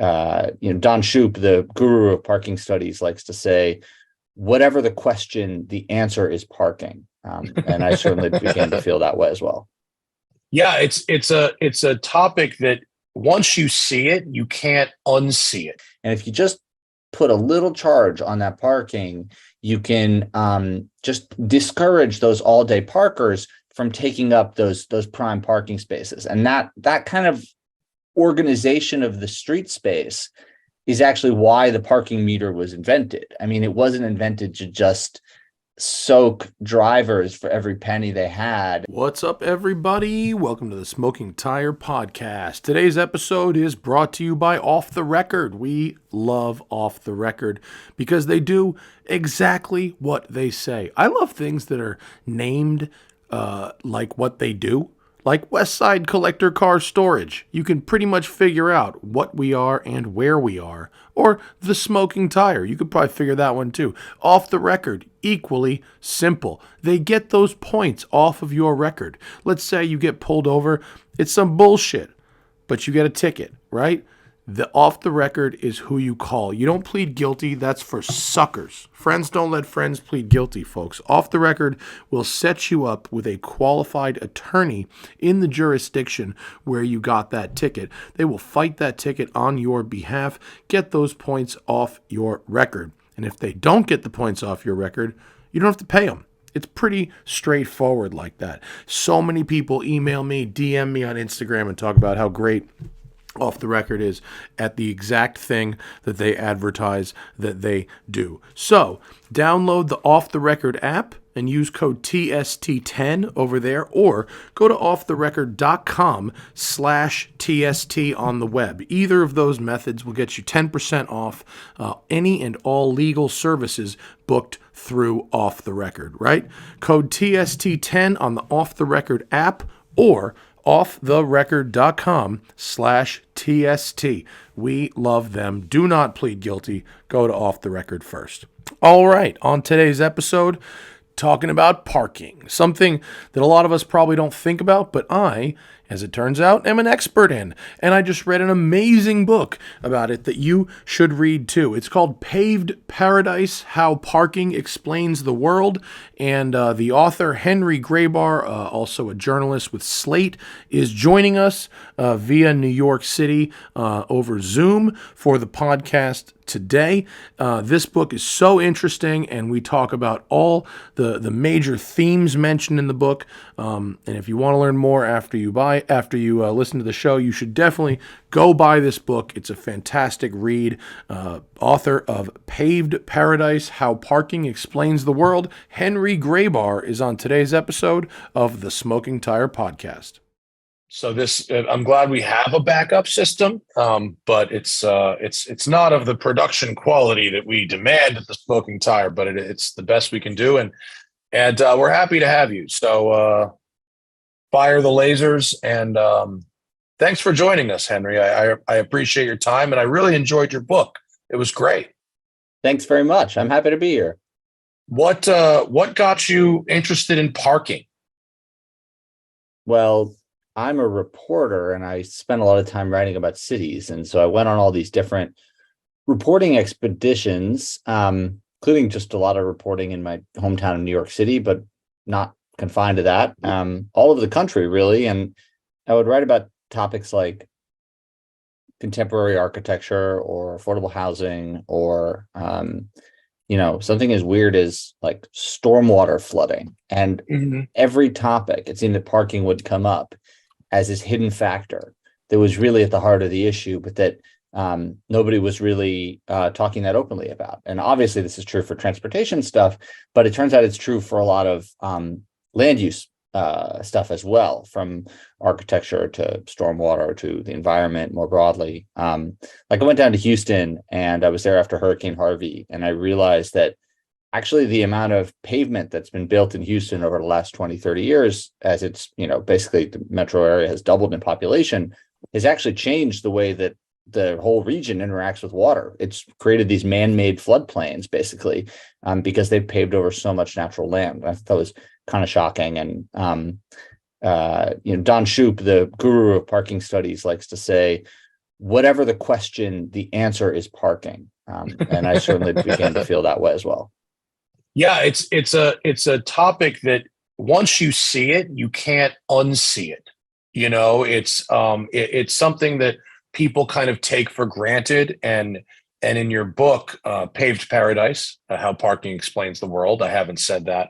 Don Shoup, the guru of parking studies, likes to say, whatever the question, the answer is parking. And I certainly began to feel that way as well. Yeah, it's a topic that once you see it, you can't unsee it. And if you just put a little charge on that parking, you can just discourage those all-day parkers from taking up those prime parking spaces. And that kind of organization of the street space is actually why the parking meter was invented. I mean, it wasn't invented to just soak drivers for every penny they had. What's up, everybody? Welcome to the Smoking Tire Podcast. Today's episode is brought to you by Off the Record. We love Off the Record because they do exactly what they say. I love things that are named like what they do. Like West Side Collector Car Storage. You can pretty much figure out what we are and where we are. Or The Smoking Tire. You could probably figure that one too. Off the Record. Equally simple. They get those points off of your record. Let's say you get pulled over. It's some bullshit, but you get a ticket, right? The Off the Record is who you call. You don't plead guilty. That's for suckers. Friends don't let friends plead guilty, folks. Off the Record will set you up with a qualified attorney in the jurisdiction where you got that ticket. They will fight that ticket on your behalf, get those points off your record. And if they don't get the points off your record, you don't have to pay them. It's pretty straightforward like that. So many people email me, DM me on Instagram and talk about how great Off the Record is at the exact thing that they advertise that they do. So download the Off the Record app and use code TST10 over there, or go to offtherecord.com/TST on the web. Either of those methods will get you 10% off any and all legal services booked through Off the Record, right? Code TST10 on the Off the Record app or offtherecord.com/TST. We love them. Do not plead guilty. Go to Off the Record first. All right, on today's episode, talking about parking, something that a lot of us probably don't think about, but I, as it turns out, am an expert in. And I just read an amazing book about it that you should read too. It's called Paved Paradise, How Parking Explains the World. And the author, Henry Grabar, also a journalist with Slate, is joining us via New York City over Zoom for the podcast today. This book is so interesting, and we talk about all the major themes mentioned in the book. And if you want to learn more after you listen to the show, you should definitely go buy this book. It's a fantastic read. Author of Paved Paradise, How Parking Explains the World, Henry Grabar, is on today's episode of the Smoking Tire Podcast. So I'm glad we have a backup system, but it's not of the production quality that we demand at the Smoking Tire, but it's the best we can do, and we're happy to have you. So fire the lasers, and thanks for joining us, Henry. I appreciate your time, and I really enjoyed your book. It was great. Thanks very much. I'm happy to be here. What got you interested in parking? Well, I'm a reporter and I spent a lot of time writing about cities. And so I went on all these different reporting expeditions, including just a lot of reporting in my hometown of New York City, but not confined to that, all over the country, really. And I would write about topics like contemporary architecture or affordable housing or, something as weird as like stormwater flooding. And every topic, it seemed that parking would come up as this hidden factor that was really at the heart of the issue, but that nobody was really talking that openly about. And obviously this is true for transportation stuff, but it turns out it's true for a lot of land use stuff as well, from architecture to stormwater to the environment more broadly. Like I went down to Houston and I was there after Hurricane Harvey, and I realized that actually the amount of pavement that's been built in Houston over the last 20, 30 years, as it's, basically the metro area has doubled in population, has actually changed the way that the whole region interacts with water. It's created these man-made floodplains, basically, because they've paved over so much natural land. I thought that was kind of shocking. And, Don Shoup, the guru of parking studies, likes to say, whatever the question, the answer is parking. And I certainly began to feel that way as well. Yeah, it's a topic that once you see it, you can't unsee it. It's something that people kind of take for granted. And in your book, Paved Paradise, How Parking Explains the World, I haven't said that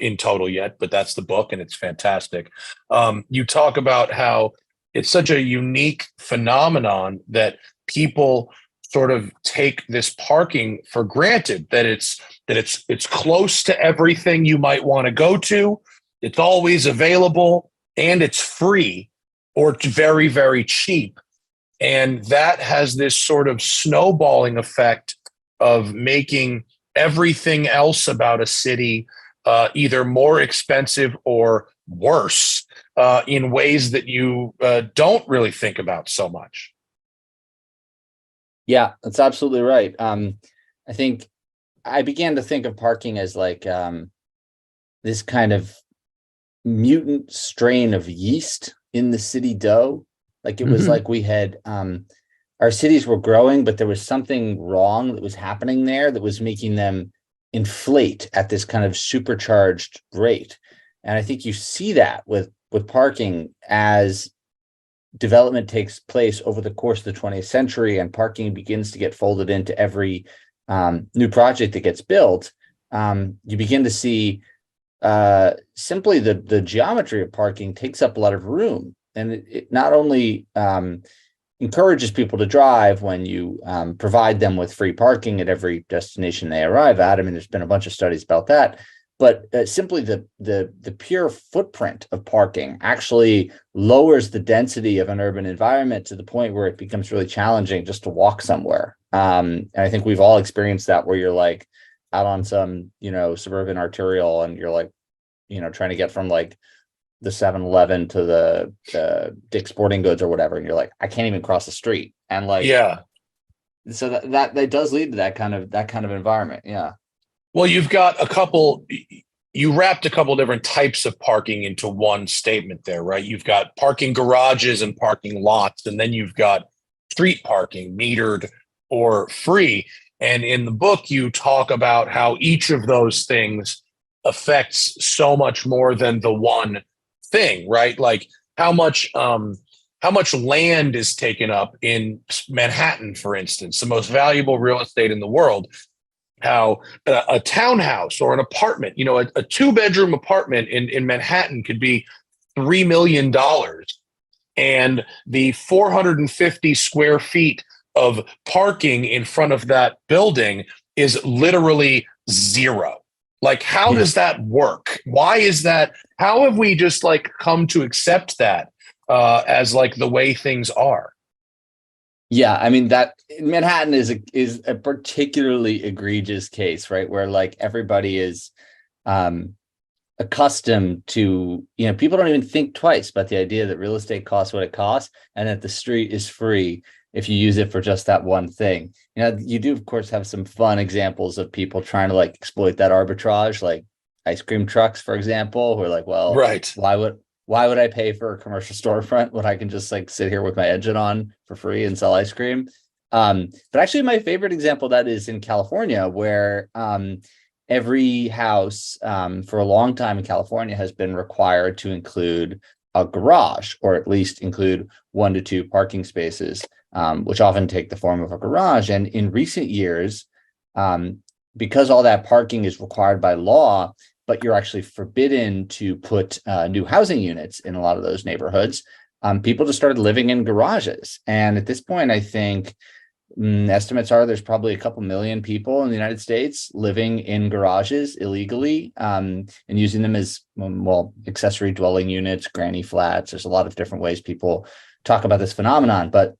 in total yet, but that's the book, and it's fantastic. You talk about how it's such a unique phenomenon that people sort of take this parking for granted, that it's close to everything you might want to go to. It's always available, and it's free, or it's very, very cheap. And that has this sort of snowballing effect of making everything else about a city either more expensive or worse in ways that you don't really think about so much. Yeah, that's absolutely right. I think I began to think of parking as like this kind of mutant strain of yeast in the city dough. Like it was like we had our cities were growing, but there was something wrong that was happening there that was making them inflate at this kind of supercharged rate. And I think you see that with parking as development takes place over the course of the 20th century and parking begins to get folded into every new project that gets built. You begin to see simply the geometry of parking takes up a lot of room. And it not only encourages people to drive when you provide them with free parking at every destination they arrive at. I mean, there's been a bunch of studies about that, but simply the pure footprint of parking actually lowers the density of an urban environment to the point where it becomes really challenging just to walk somewhere. And I think we've all experienced that, where you're like out on some, suburban arterial and you're like, trying to get from like the 7-Eleven to the Dick's Sporting Goods or whatever, and you're like, I can't even cross the street. And like, Yeah. So that does lead to that kind of environment. Yeah. Well, you wrapped a couple different types of parking into one statement there, right? You've got parking garages and parking lots, and then you've got street parking, metered or free. And in the book, you talk about how each of those things affects so much more than the one thing, right? Like how much land is taken up in Manhattan, for instance, the most valuable real estate in the world. How a townhouse or an apartment, a 2-bedroom apartment in Manhattan could be $3 million. And the 450 square feet of parking in front of that building is literally zero. Like, how does that work? Why is that? How have we just like come to accept that as like the way things are? Yeah, I mean that Manhattan is a particularly egregious case, right? Where like everybody is accustomed to, people don't even think twice about the idea that real estate costs what it costs and that the street is free if you use it for just that one thing. You do of course have some fun examples of people trying to like exploit that arbitrage, like ice cream trucks, for example, who are like, well, right, why would I pay for a commercial storefront when I can just like sit here with my engine on for free and sell ice cream? But actually my favorite example of that is in California, where every house for a long time in California has been required to include a garage, or at least include 1 to 2 parking spaces, which often take the form of a garage. And in recent years, because all that parking is required by law, but you're actually forbidden to put new housing units in a lot of those neighborhoods, people just started living in garages. And at this point, I think estimates are there's probably a couple million people in the United States living in garages illegally, and using them as, accessory dwelling units, granny flats. There's a lot of different ways people talk about this phenomenon, but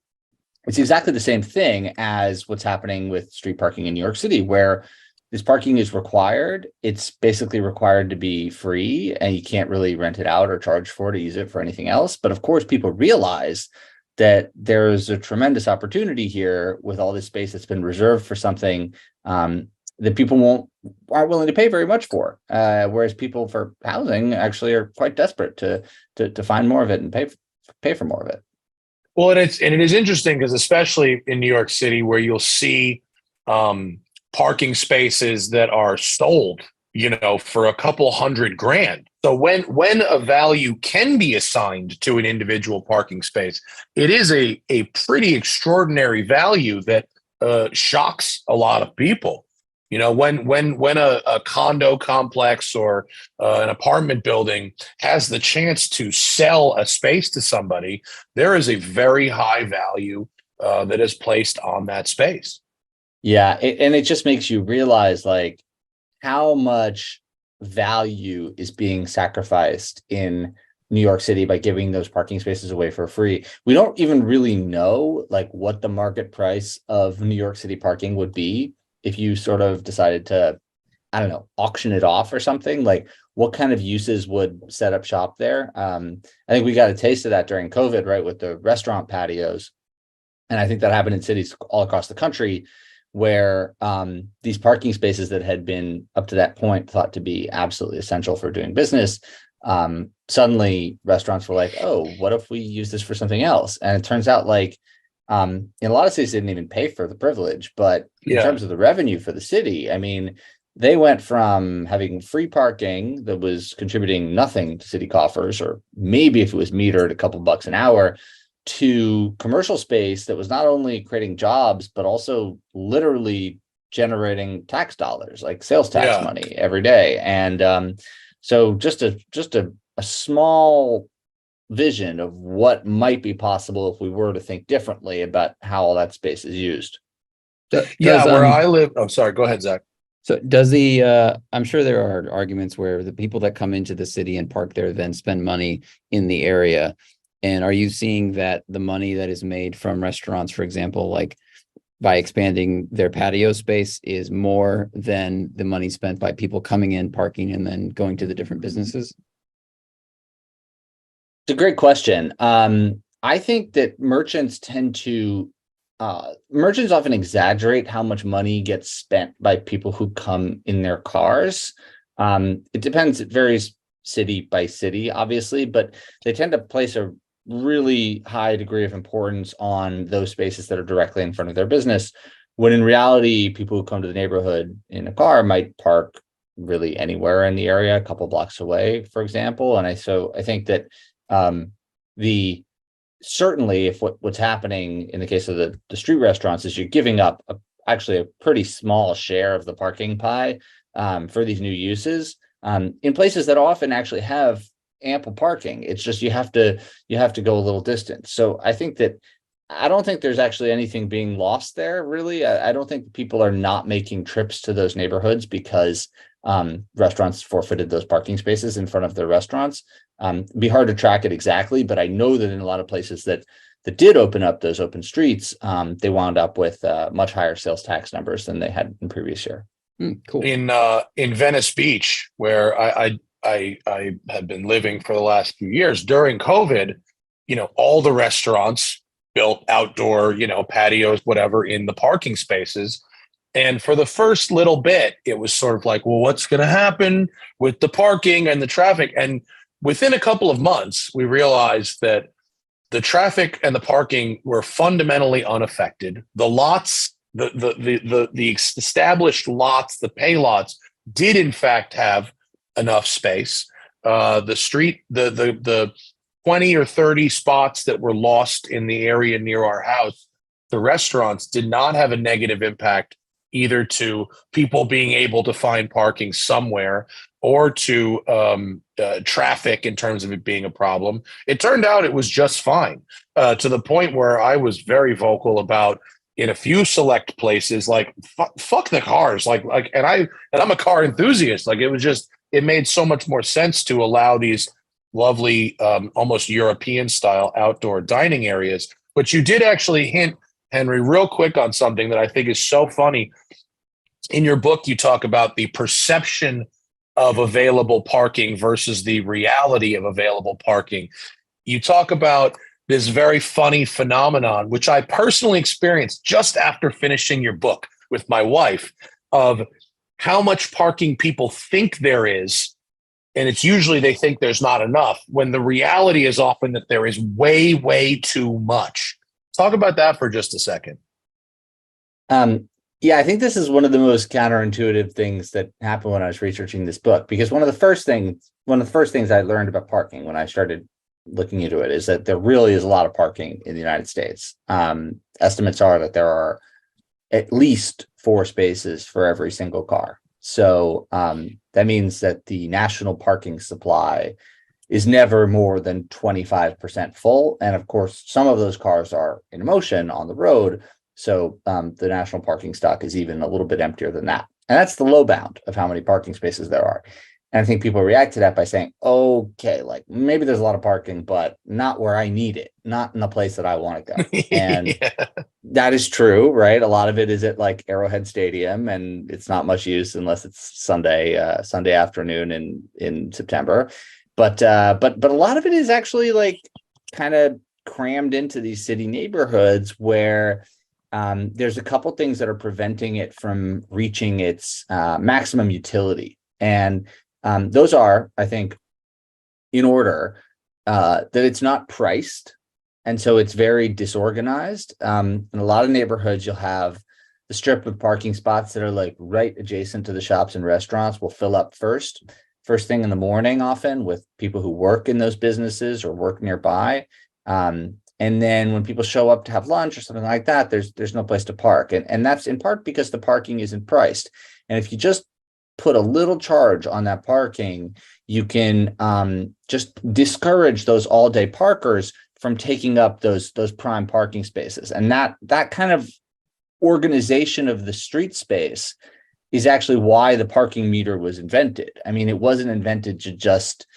it's exactly the same thing as what's happening with street parking in New York City, where this parking is required. It's basically required to be free, and you can't really rent it out or charge for it or use it for anything else. But of course, people realize that there's a tremendous opportunity here with all this space that's been reserved for something that people aren't willing to pay very much for. Whereas people for housing actually are quite desperate to find more of it and pay for more of it. Well, and it is interesting because especially in New York City, where you'll see parking spaces that are sold, for a couple $100,000. So when a value can be assigned to an individual parking space, it is a pretty extraordinary value that shocks a lot of people. When a condo complex or an apartment building has the chance to sell a space to somebody, there is a very high value that is placed on that space. Yeah, and it just makes you realize like how much value is being sacrificed in New York City by giving those parking spaces away for free. We don't even really know like what the market price of New York City parking would be if you sort of decided to, I don't know, auction it off or something. Like what kind of uses would set up shop there? I think we got a taste of that during COVID, right, with the restaurant patios. And I think that happened in cities all across the country where these parking spaces that had been up to that point thought to be absolutely essential for doing business, suddenly restaurants were like, oh, what if we use this for something else? And it turns out like in a lot of cities they didn't even pay for the privilege, but in terms of the revenue for the city, I mean, they went from having free parking that was contributing nothing to city coffers, or maybe if it was metered a couple bucks an hour, to commercial space that was not only creating jobs, but also literally generating tax dollars, like sales tax money every day. And so just a small vision of what might be possible if we were to think differently about how all that space is used. Where I live. Oh, sorry. Go ahead, Zach. So I'm sure there are arguments where the people that come into the city and park there then spend money in the area. And are you seeing that the money that is made from restaurants, for example, like by expanding their patio space, is more than the money spent by people coming in, parking, and then going to the different businesses? It's a great question. I think that merchants often exaggerate how much money gets spent by people who come in their cars. It depends, it varies city by city, obviously, but they tend to place a really high degree of importance on those spaces that are directly in front of their business, when in reality, people who come to the neighborhood in a car might park really anywhere in the area, a couple blocks away, for example. And I think that certainly if what's happening in the case of the street restaurants is you're giving up actually a pretty small share of the parking pie for these new uses in places that often actually have ample parking. It's just you have to go a little distance. So I don't think there's actually anything being lost there, really. I don't think people are not making trips to those neighborhoods because restaurants forfeited those parking spaces in front of their restaurants. It'd be hard to track it exactly, but I know that in a lot of places that did open up those open streets, they wound up with much higher sales tax numbers than they had in previous year. Cool. In Venice Beach, where I had been living for the last few years during COVID, all the restaurants built outdoor, patios, whatever, in the parking spaces. And for the first little bit, it was sort of like, well, what's going to happen with the parking and the traffic? And within a couple of months, we realized that the traffic and the parking were fundamentally unaffected. The lots, the established lots, the pay lots, did in fact have enough space. The 20 or 30 spots that were lost in the area near our house, the restaurants did not have a negative impact either to people being able to find parking somewhere or to traffic in terms of it being a problem. It turned out it was just fine, to the point where I was very vocal about, in a few select places, like fuck the cars, and I'm a car enthusiast. Like it made so much more sense to allow these lovely, almost European style outdoor dining areas. But you did actually hint, Henry, real quick on something that I think is so funny. In your book, you talk about the perception of available parking versus the reality of available parking. You talk about this very funny phenomenon, which I personally experienced just after finishing your book with my wife, of how much parking people think there is And it's usually they think there's not enough when the reality is often that there is way, way too much. Talk about that for just a second. Yeah, I think this is one of the most counterintuitive things that happened when I was researching this book, because one of the first things I learned about parking when I started looking into it is that there really is a lot of parking in the United States. Estimates are that there are at least 4 spaces for every single car. So that means that the national parking supply is never more than 25% full. And of course, some of those cars are in motion on the road. So the national parking stock is even a little bit emptier than that. And that's the low bound of how many parking spaces there are. And I think people react to that by saying, okay, like maybe there's a lot of parking, but not where I need it, not in the place that I want to go. And that is true, right? A lot of it is at like Arrowhead Stadium, and it's not much use unless it's Sunday afternoon in September. But a lot of it is actually like kind of crammed into these city neighborhoods where there's a couple things that are preventing it from reaching its maximum utility. And those are, I think, in order, that it's not priced. And so it's very disorganized. In a lot of neighborhoods, you'll have the strip of parking spots that are like right adjacent to the shops and restaurants will fill up first thing in the morning, often with people who work in those businesses or work nearby. And then when people show up to have lunch or something like that, there's no place to park. And that's in part because the parking isn't priced. And if you just put a little charge on that parking, you can just discourage those all-day parkers from taking up those prime parking spaces. And that kind of organization of the street space is actually why the parking meter was invented. I mean, it wasn't invented to just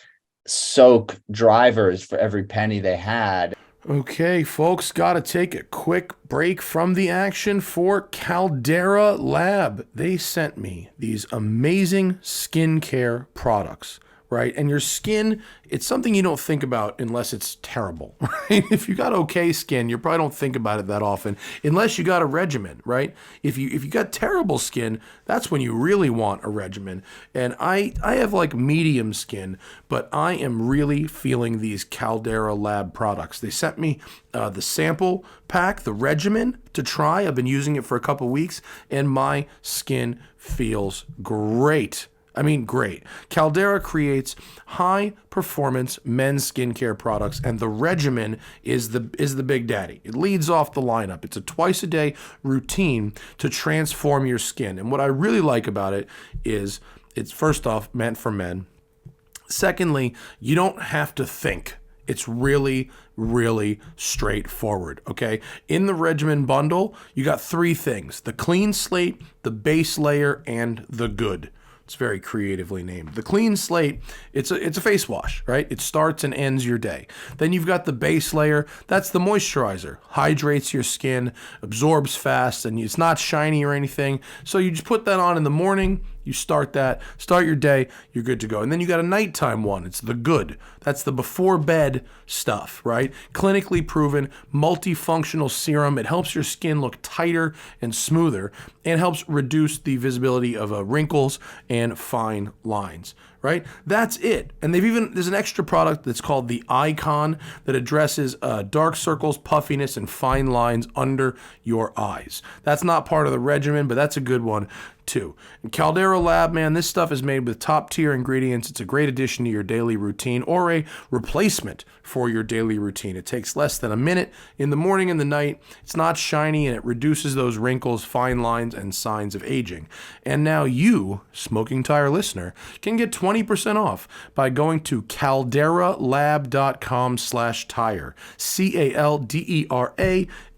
soak drivers for every penny they had. Okay, folks, got to take a quick break from the action for Caldera Lab. They sent me these amazing skincare products, right? And your skin, it's something you don't think about unless it's terrible, right? If you got okay skin, you probably don't think about it that often unless you got a regimen, right? If you got terrible skin, that's when you really want a regimen. And I have like medium skin, but I am really feeling these Caldera Lab products. They sent me the sample pack, the regimen to try. I've been using it for a couple weeks and my skin feels great. I mean, great. Caldera creates high-performance men's skincare products, and the regimen is the big daddy. It leads off the lineup. It's a twice-a-day routine to transform your skin. And what I really like about it is it's, first off, meant for men. Secondly, you don't have to think. It's really, really straightforward, okay? In the regimen bundle, you got 3 things: the clean slate, the base layer, and the good. It's very creatively named. The clean slate, it's a face wash, right? It starts and ends your day. Then you've got the base layer. That's the moisturizer. Hydrates your skin, absorbs fast, and it's not shiny or anything. So you just put that on in the morning. You start your day, you're good to go. And then you got a nighttime one. It's the good. That's the before bed stuff, right? Clinically proven, multifunctional serum. It helps your skin look tighter and smoother and helps reduce the visibility of wrinkles and fine lines, right? That's it. And there's an extra product that's called the Icon that addresses dark circles, puffiness, and fine lines under your eyes. That's not part of the regimen, but that's a good one too. And Caldera Lab, man, this stuff is made with top tier ingredients. It's a great addition to your daily routine or a replacement for your daily routine. It takes less than a minute in the morning and the night. It's not shiny and it reduces those wrinkles, fine lines, and signs of aging. And now you, Smoking Tire listener, can get 20% off by going to calderalab.com/tire.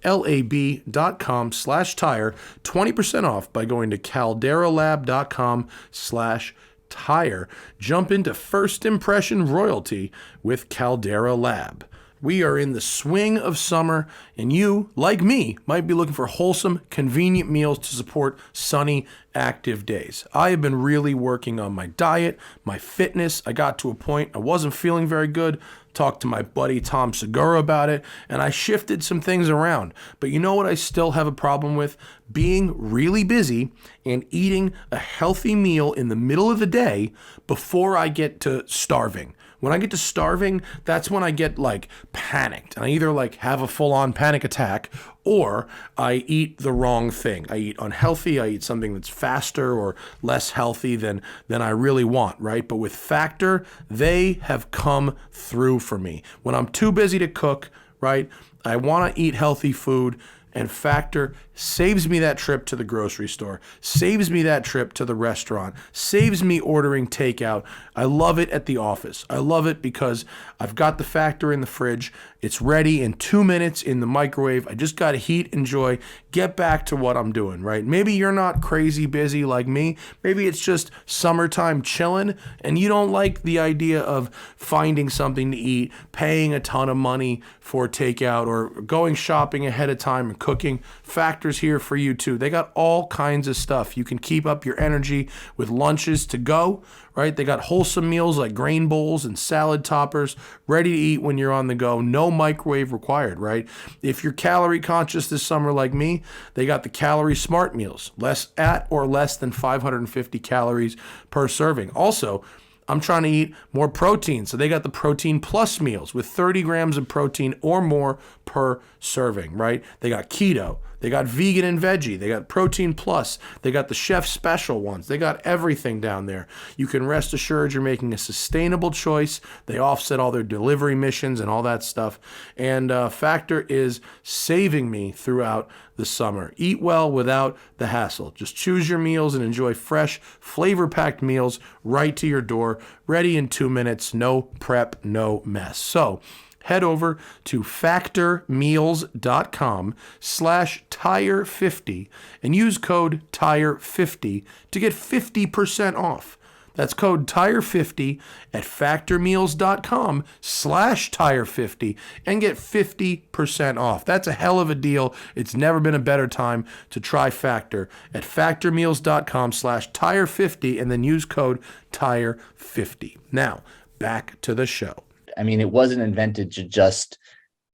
calderalab.com/tire. 20% off by going to calderalab.com/tire. Jump into first impression royalty with Caldera Lab. We are in the swing of summer, and you, like me, might be looking for wholesome, convenient meals to support sunny, active days. I have been really working on my diet, my fitness. I got to a point I wasn't feeling very good. Talked to my buddy Tom Segura about it, and I shifted some things around. But you know what I still have a problem with? Being really busy and eating a healthy meal in the middle of the day before I get to starving. When I get to starving, that's when I get like panicked. And I either like have a full-on panic attack or I eat the wrong thing. I eat unhealthy. I eat something that's faster or less healthy than I really want, right? But with Factor, they have come through for me. When I'm too busy to cook, right, I want to eat healthy food. And Factor saves me that trip to the grocery store, saves me that trip to the restaurant, saves me ordering takeout. I love it at the office. I love it because I've got the Factor in the fridge. It's ready in 2 minutes in the microwave. I just got to heat, enjoy, get back to what I'm doing, right? Maybe you're not crazy busy like me. Maybe it's just summertime chilling and you don't like the idea of finding something to eat, paying a ton of money for takeout or going shopping ahead of time and cooking. Factor's here for you too. They got all kinds of stuff. You can keep up your energy with lunches to go, right? They got wholesome meals like grain bowls and salad toppers ready to eat when you're on the go. No microwave required, right? If you're calorie conscious this summer like me, they got the Calorie Smart meals, less than 550 calories per serving. Also, I'm trying to eat more protein. So they got the Protein Plus meals with 30 grams of protein or more per serving, right? They got keto. They got vegan and veggie. They got Protein Plus. They got the chef special ones. They got everything down there. You can rest assured you're making a sustainable choice. They offset all their delivery missions and all that stuff. And Factor is saving me throughout the summer. Eat well without the hassle. Just choose your meals and enjoy fresh, flavor-packed meals right to your door, ready in 2 minutes. No prep, no mess. So head over to factormeals.com/tire50 and use code tire50 to get 50% off. That's code tire50 at factormeals.com/tire50 and get 50% off. That's a hell of a deal. It's never been a better time to try Factor at factormeals.com/tire50 and then use code tire50. Now, back to the show. I mean, it wasn't invented to just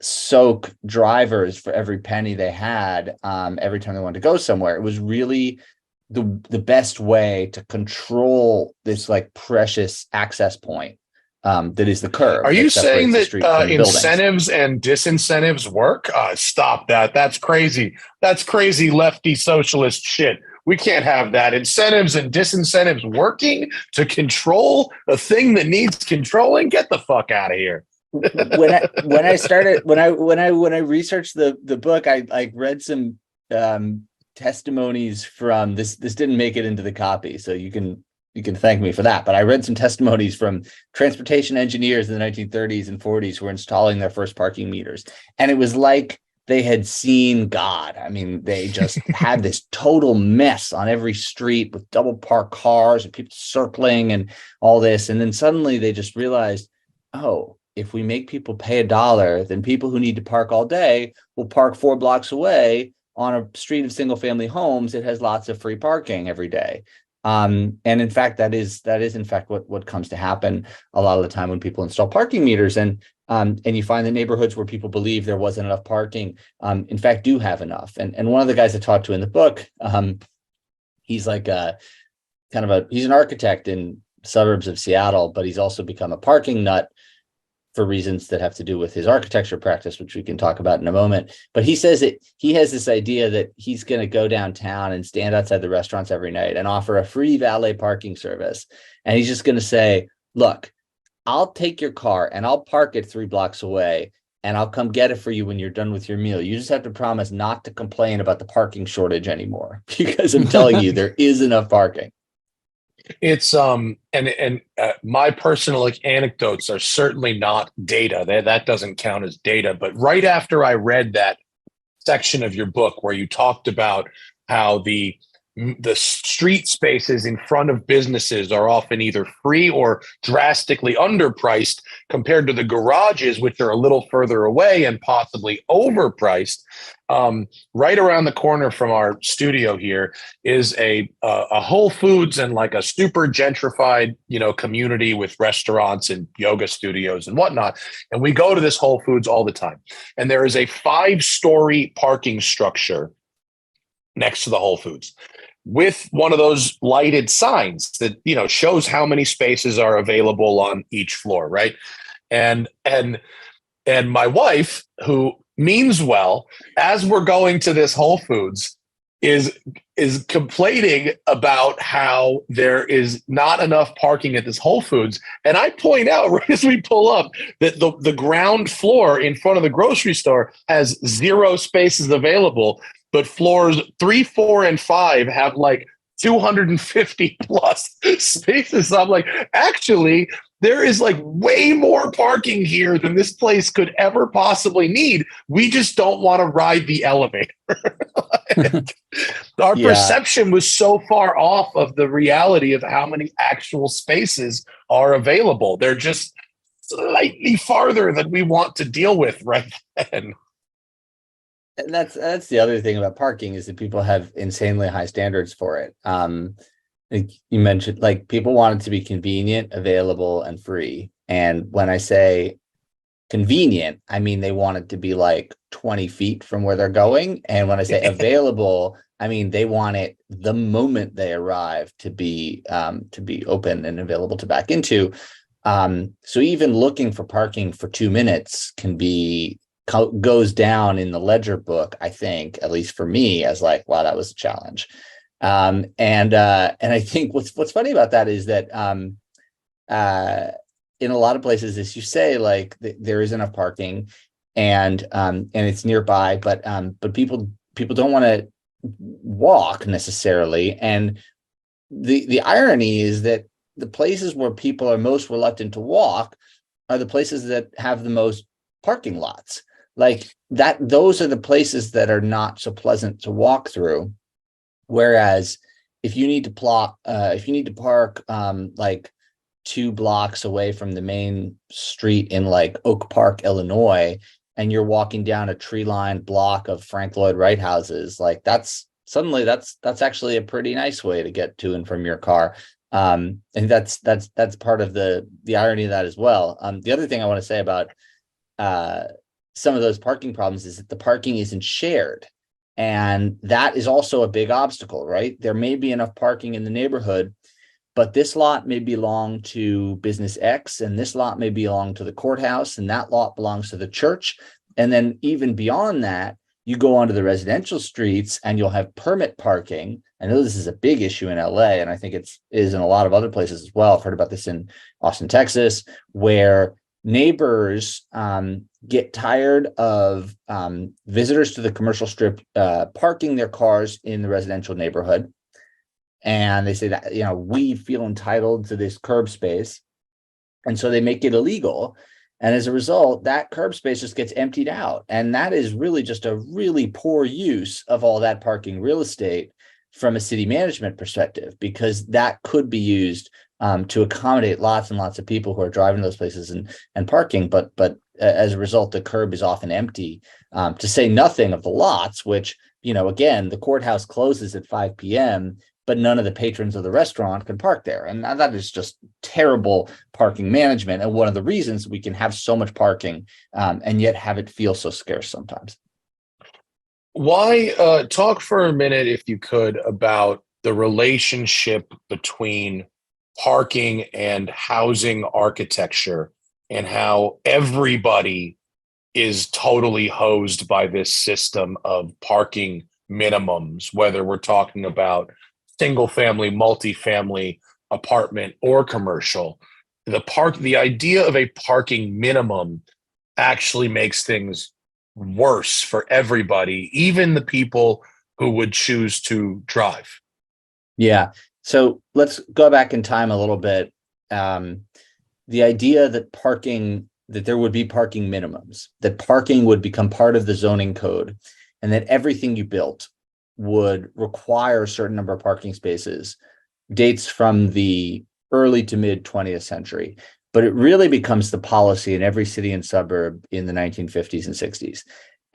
soak drivers for every penny they had every time they wanted to go somewhere. It was really the best way to control this like precious access point that is the curb. Are you saying that incentives incentives and disincentives work? Stop that. That's crazy. That's crazy lefty socialist shit. We can't have that. Incentives and disincentives working to control a thing that needs controlling. Get the fuck out of here. when I researched the book, I read some testimonies from this. This didn't make it into the copy, so you can thank me for that. But I read some testimonies from transportation engineers in the 1930s and 40s who were installing their first parking meters, and it was like they had seen God. I mean, they just had this total mess on every street with double parked cars and people circling and all this. And then suddenly they just realized, oh, if we make people pay $1, then people who need to park all day will park 4 blocks away on a street of single family homes that has lots of free parking every day. And in fact, that is in fact what comes to happen a lot of the time when people install parking meters. And you find the neighborhoods where people believe there wasn't enough parking, in fact, do have enough. And one of the guys I talked to in the book, he's like he's an architect in suburbs of Seattle, but he's also become a parking nut for reasons that have to do with his architecture practice, which we can talk about in a moment. But he says that he has this idea that he's going to go downtown and stand outside the restaurants every night and offer a free valet parking service. And he's just going to say, look, I'll take your car and I'll park it 3 blocks away and I'll come get it for you when you're done with your meal. You just have to promise not to complain about the parking shortage anymore, because I'm telling you, there is enough parking. It's my personal anecdotes are certainly not data. That doesn't count as data. But right after I read that section of your book where you talked about how the the street spaces in front of businesses are often either free or drastically underpriced compared to the garages, which are a little further away and possibly overpriced. Right around the corner from our studio here is a Whole Foods and like a super gentrified, community with restaurants and yoga studios and whatnot. And we go to this Whole Foods all the time. And there is a 5-story parking structure next to the Whole Foods with one of those lighted signs that, shows how many spaces are available on each floor. Right. And my wife, who means well, as we're going to this Whole Foods, is complaining about how there is not enough parking at this Whole Foods. And I point out right as we pull up that the ground floor in front of the grocery store has 0 spaces available, but floors 3, 4, and 5 have like 250 plus spaces. So I'm like, actually, there is like way more parking here than this place could ever possibly need. We just don't want to ride the elevator. Our perception was so far off of the reality of how many actual spaces are available. They're just slightly farther than we want to deal with right then. And that's the other thing about parking is that people have insanely high standards for it. Like you mentioned, like people want it to be convenient, available, and free. And when I say convenient, I mean they want it to be like 20 feet from where they're going. And when I say available, I mean they want it the moment they arrive to be open and available to back into. So even looking for parking for 2 minutes goes down in the ledger book, I think, at least for me, as like, wow, that was a challenge. And I think what's funny about that is that in a lot of places, as you say, like there is enough parking and it's nearby, but people don't want to walk necessarily. And the irony is that the places where people are most reluctant to walk are the places that have the most parking lots. Like that, those are the places that are not so pleasant to walk through. Whereas if you need to park like 2 blocks away from the main street in like Oak Park, Illinois, and you're walking down a tree-lined block of Frank Lloyd Wright houses, like that's actually a pretty nice way to get to and from your car. And that's part of the irony of that as well. The other thing I want to say about some of those parking problems is that the parking isn't shared. And that is also a big obstacle, right? There may be enough parking in the neighborhood, but this lot may belong to business X, and this lot may belong to the courthouse, and that lot belongs to the church. And then even beyond that, you go onto the residential streets and you'll have permit parking. I know this is a big issue in LA, and I think it is in a lot of other places as well. I've heard about this in Austin, Texas, where neighbors get tired of visitors to the commercial strip parking their cars in the residential neighborhood. And they say that, we feel entitled to this curb space. And so they make it illegal. And as a result, that curb space just gets emptied out. And that is really just a really poor use of all that parking real estate from a city management perspective, because that could be used to accommodate lots and lots of people who are driving those places and parking. But as a result, the curb is often empty, to say nothing of the lots, which, again, the courthouse closes at 5 p.m., but none of the patrons of the restaurant can park there. And that is just terrible parking management. And one of the reasons we can have so much parking and yet have it feel so scarce sometimes. Why talk for a minute, if you could, about the relationship between parking and housing architecture and how everybody is totally hosed by this system of parking minimums, whether we're talking about single family, multifamily, apartment, or commercial. The idea of a parking minimum actually makes things worse for everybody, even the people who would choose to drive. Yeah. So let's go back in time a little bit. The idea that there would be parking minimums, that parking would become part of the zoning code, and that everything you built would require a certain number of parking spaces dates from the early to mid 20th century, but it really becomes the policy in every city and suburb in the 1950s and 60s.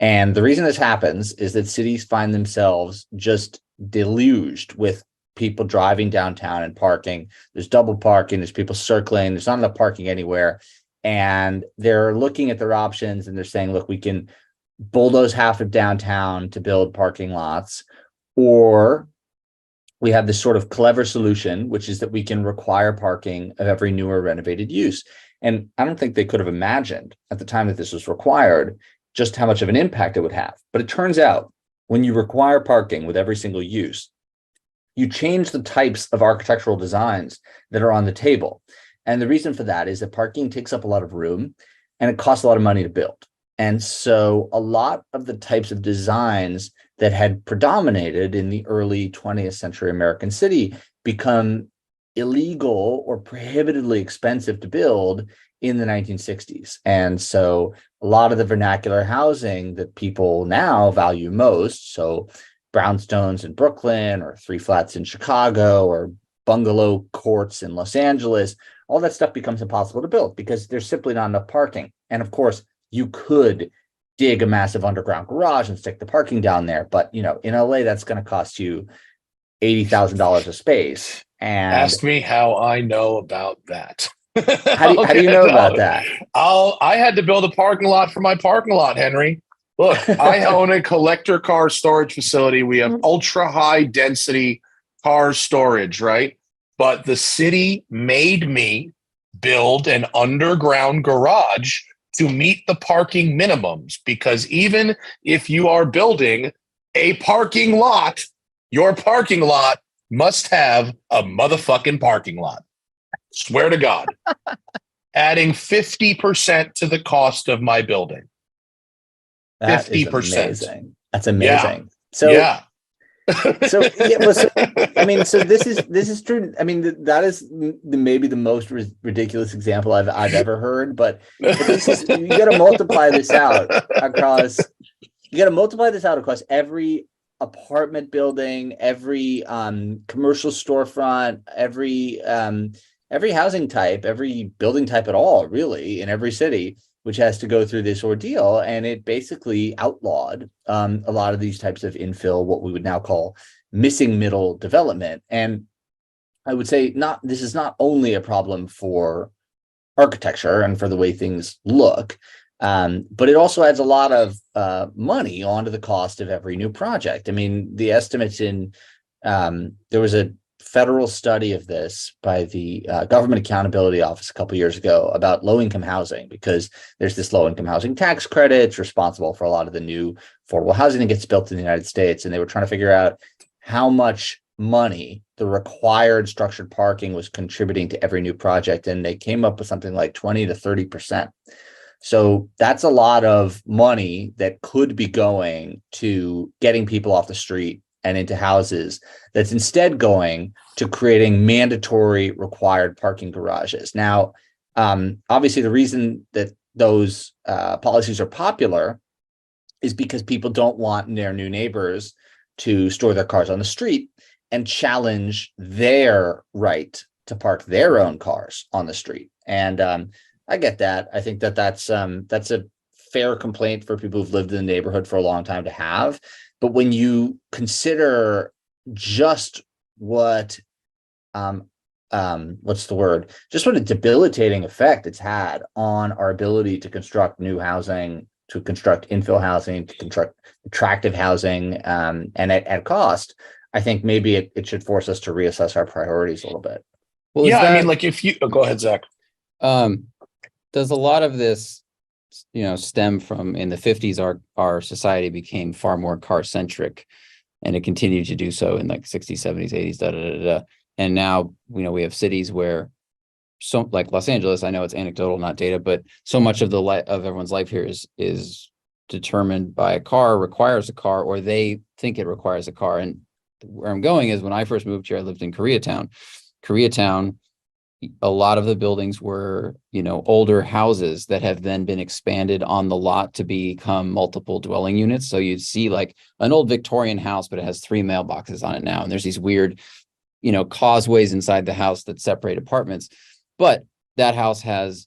And the reason this happens is that cities find themselves just deluged with people driving downtown and parking. There's double parking, there's people circling, there's not enough parking anywhere. And they're looking at their options and they're saying, look, we can bulldoze half of downtown to build parking lots, or we have this sort of clever solution, which is that we can require parking of every new or renovated use. And I don't think they could have imagined at the time that this was required just how much of an impact it would have. But it turns out when you require parking with every single use, you change the types of architectural designs that are on the table. And the reason for that is that parking takes up a lot of room and it costs a lot of money to build. And so a lot of the types of designs that had predominated in the early 20th century American city become illegal or prohibitively expensive to build in the 1960s. And so a lot of the vernacular housing that people now value most, so brownstones in Brooklyn or three flats in Chicago or bungalow courts in Los Angeles, all that stuff becomes impossible to build because there's simply not enough parking. And of course, you could dig a massive underground garage and stick the parking down there. But, you know, in LA, that's going to cost you $80,000 a space. And ask me how I know about that. How do you know about that? I had to build a parking lot for my parking lot, Henry. Look, I own a collector car storage facility. We have ultra high density car storage, right? But the city made me build an underground garage to meet the parking minimums, because even if you are building a parking lot, your parking lot must have a motherfucking parking lot. Swear to God. Adding 50% to the cost of my building. That 50%. is amazing. That's amazing. Yeah. So I mean, so this is true. I mean, that is maybe the most ridiculous example I've ever heard. But this is, you got to multiply this out across. You got to multiply this out across every apartment building, every commercial storefront, every housing type, every building type at all, really, in every city, which has to go through this ordeal. And it basically outlawed a lot of these types of infill, what we would now call missing middle development. And I would say this is not only a problem for architecture and for the way things look, but it also adds a lot of money onto the cost of every new project. I mean, the estimates there was a federal study of this by the Government Accountability Office a couple of years ago about low-income housing, because there's this low-income housing tax credit. It's responsible for a lot of the new affordable housing that gets built in the United States. And they were trying to figure out how much money the required structured parking was contributing to every new project. And they came up with something like 20 to 30%. So that's a lot of money that could be going to getting people off the street and into houses, that's instead going to creating mandatory required parking garages. Now, obviously, the reason that those policies are popular is because people don't want their new neighbors to store their cars on the street and challenge their right to park their own cars on the street. And I get that. I think that's a fair complaint for people who've lived in the neighborhood for a long time to have. But when you consider just what's the word? Just what a debilitating effect it's had on our ability to construct new housing, to construct infill housing, to construct attractive housing, and at cost, I think maybe it should force us to reassess our priorities a little bit. Well, yeah, I mean, like if you go ahead, Zach. Does a lot of this, stem from in the 50s, our society became far more car centric, and it continued to do so in like 60s, 70s, 80s, And now, we have cities where like Los Angeles, I know it's anecdotal, not data, but so much of of everyone's life here is determined by a car, requires a car, or they think it requires a car. And where I'm going is, when I first moved here, I lived in Koreatown. Koreatown a lot of the buildings were, older houses that have then been expanded on the lot to become multiple dwelling units. So you'd see like an old Victorian house, but it has 3 mailboxes on it now. And there's these weird, causeways inside the house that separate apartments. But that house has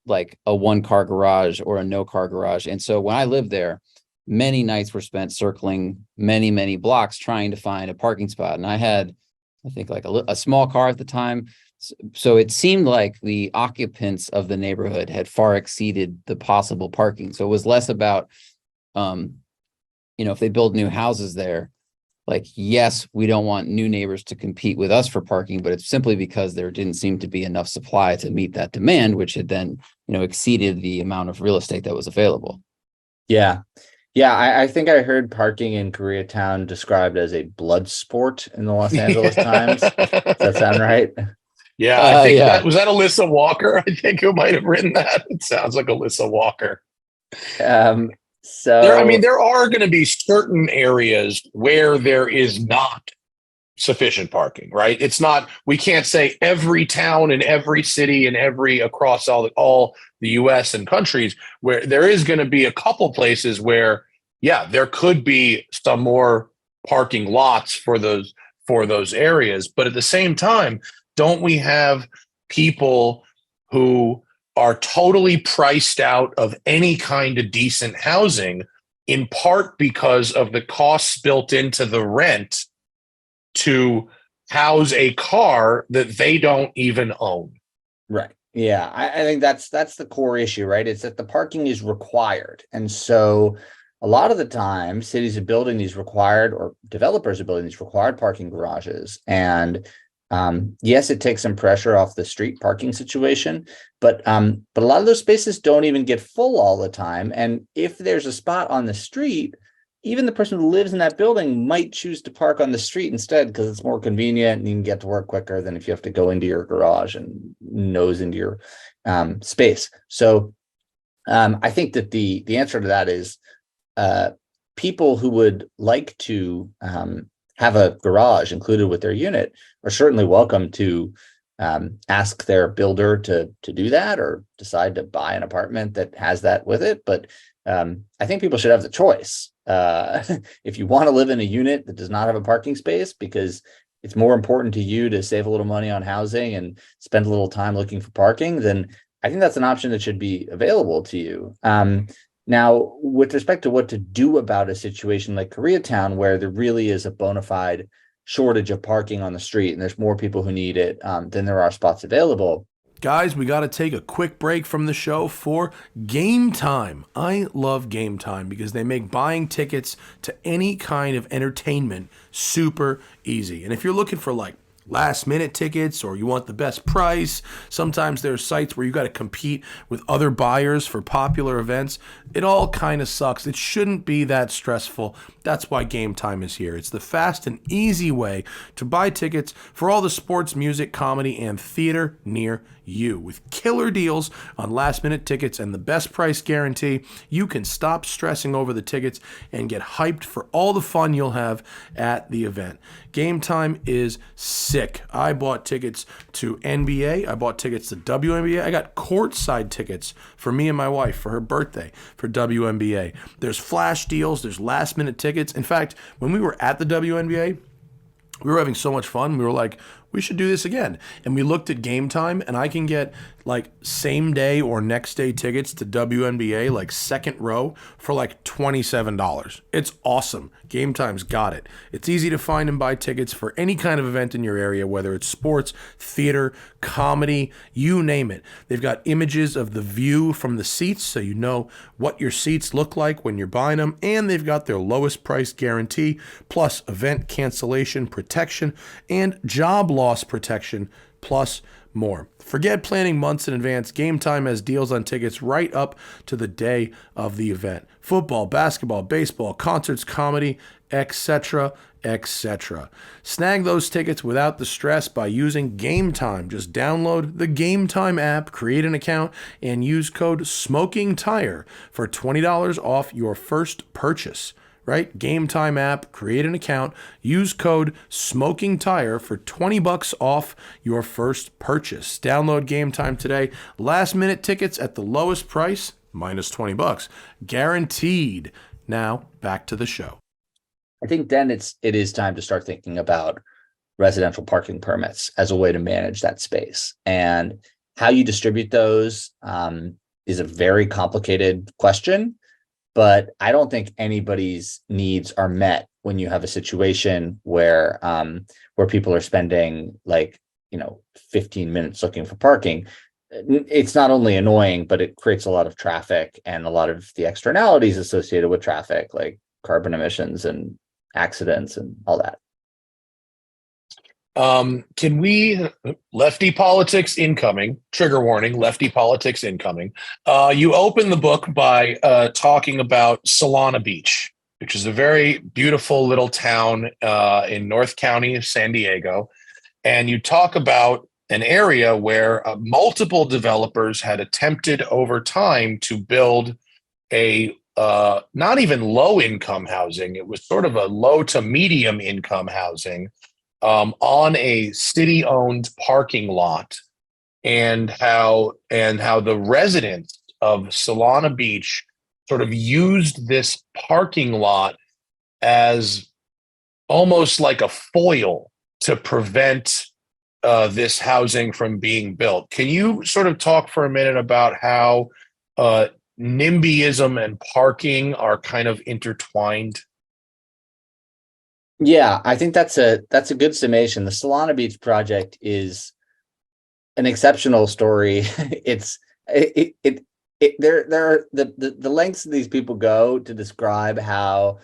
like a 1-car garage or a no-car garage. And so when I lived there, many nights were spent circling many, many blocks trying to find a parking spot. And I had, I think, like a small car at the time. So it seemed like the occupants of the neighborhood had far exceeded the possible parking. So it was less about, if they build new houses there, like, yes, we don't want new neighbors to compete with us for parking, but it's simply because there didn't seem to be enough supply to meet that demand, which had then, exceeded the amount of real estate that was available. Yeah. Yeah, I think I heard parking in Koreatown described as a blood sport in the Los Angeles Times. Does that sound right? Yeah, I think yeah. that was that Alyssa Walker. I think who might have written that. It sounds like Alyssa Walker. So there are going to be certain areas where there is not sufficient parking, right? It's not, we can't say every town and every city and across all the US and countries, where there is going to be a couple places where, yeah, there could be some more parking lots for those areas. But at the same time, don't we have people who are totally priced out of any kind of decent housing, in part because of the costs built into the rent to house a car that they don't even own? Right. Yeah, I think that's the core issue, right? It's that the parking is required. And so a lot of the time cities are building these required, or developers are building these required parking garages. And yes, it takes some pressure off the street parking situation, but a lot of those spaces don't even get full all the time. And if there's a spot on the street, even the person who lives in that building might choose to park on the street instead, because it's more convenient and you can get to work quicker than if you have to go into your garage and nose into your space. So I think that the answer to that is people who would like to have a garage included with their unit are certainly welcome to ask their builder to do that, or decide to buy an apartment that has that with it. But I think people should have the choice. If you want to live in a unit that does not have a parking space because it's more important to you to save a little money on housing and spend a little time looking for parking, then I think that's an option that should be available to you. Now, with respect to what to do about a situation like Koreatown, where there really is a bona fide shortage of parking on the street and there's more people who need it than there are spots available. Guys, we got to take a quick break from the show for Game Time. I love Game Time because they make buying tickets to any kind of entertainment super easy. And if you're looking for like last minute tickets, or you want the best price, sometimes there's sites where you got to compete with other buyers for popular events. It all kind of sucks. It shouldn't be that stressful. That's why Game Time is here. It's the fast and easy way to buy tickets for all the sports, music, comedy, and theater near you. With killer deals on last minute tickets and the best price guarantee, you can stop stressing over the tickets and get hyped for all the fun you'll have at the event. Game Time is sick. I bought tickets to NBA. I bought tickets to WNBA. I got courtside tickets for me and my wife for her birthday for WNBA. There's flash deals. There's last minute tickets. In fact, when we were at the WNBA, we were having so much fun. We were like, we should do this again. And we looked at Game Time, and I can get like same day or next day tickets to WNBA, like second row, for like $27. It's awesome. Game Time's got it. It's easy to find and buy tickets for any kind of event in your area, whether it's sports, theater, comedy, you name it. They've got images of the view from the seats, so you know what your seats look like when you're buying them. And they've got their lowest price guarantee, plus event cancellation protection and job loss protection, plus more. Forget planning months in advance. Game Time has deals on tickets right up to the day of the event. Football, basketball, baseball, concerts, comedy, etc., etc. Snag those tickets without the stress by using Game Time. Just download the Game Time app, create an account, and use code SMOKINGTIRE for $20 off your first purchase. right? Game Time app, create an account, use code SMOKINGTIRE for $20 off your first purchase. Download Game Time today. Last minute tickets at the lowest price, minus $20. Guaranteed. Now, back to the show. I think then it is time to start thinking about residential parking permits as a way to manage that space. And how you distribute those is a very complicated question, but I don't think anybody's needs are met when you have a situation where people are spending 15 minutes looking for parking. It's not only annoying, but it creates a lot of traffic and a lot of the externalities associated with traffic, like carbon emissions and accidents and all that. Can we, lefty politics incoming, trigger warning, lefty politics incoming. You open the book by talking about Solana Beach, which is a very beautiful little town in North County of San Diego. And you talk about an area where multiple developers had attempted over time to build a not even low income housing. It was sort of a low to medium income housing on a city-owned parking lot, and how the residents of Solana Beach sort of used this parking lot as almost like a foil to prevent this housing from being built. Can you sort of talk for a minute about how NIMBYism and parking are kind of intertwined? Yeah, I think that's a good summation. The Solana Beach project is an exceptional story. There are the lengths these people go to describe how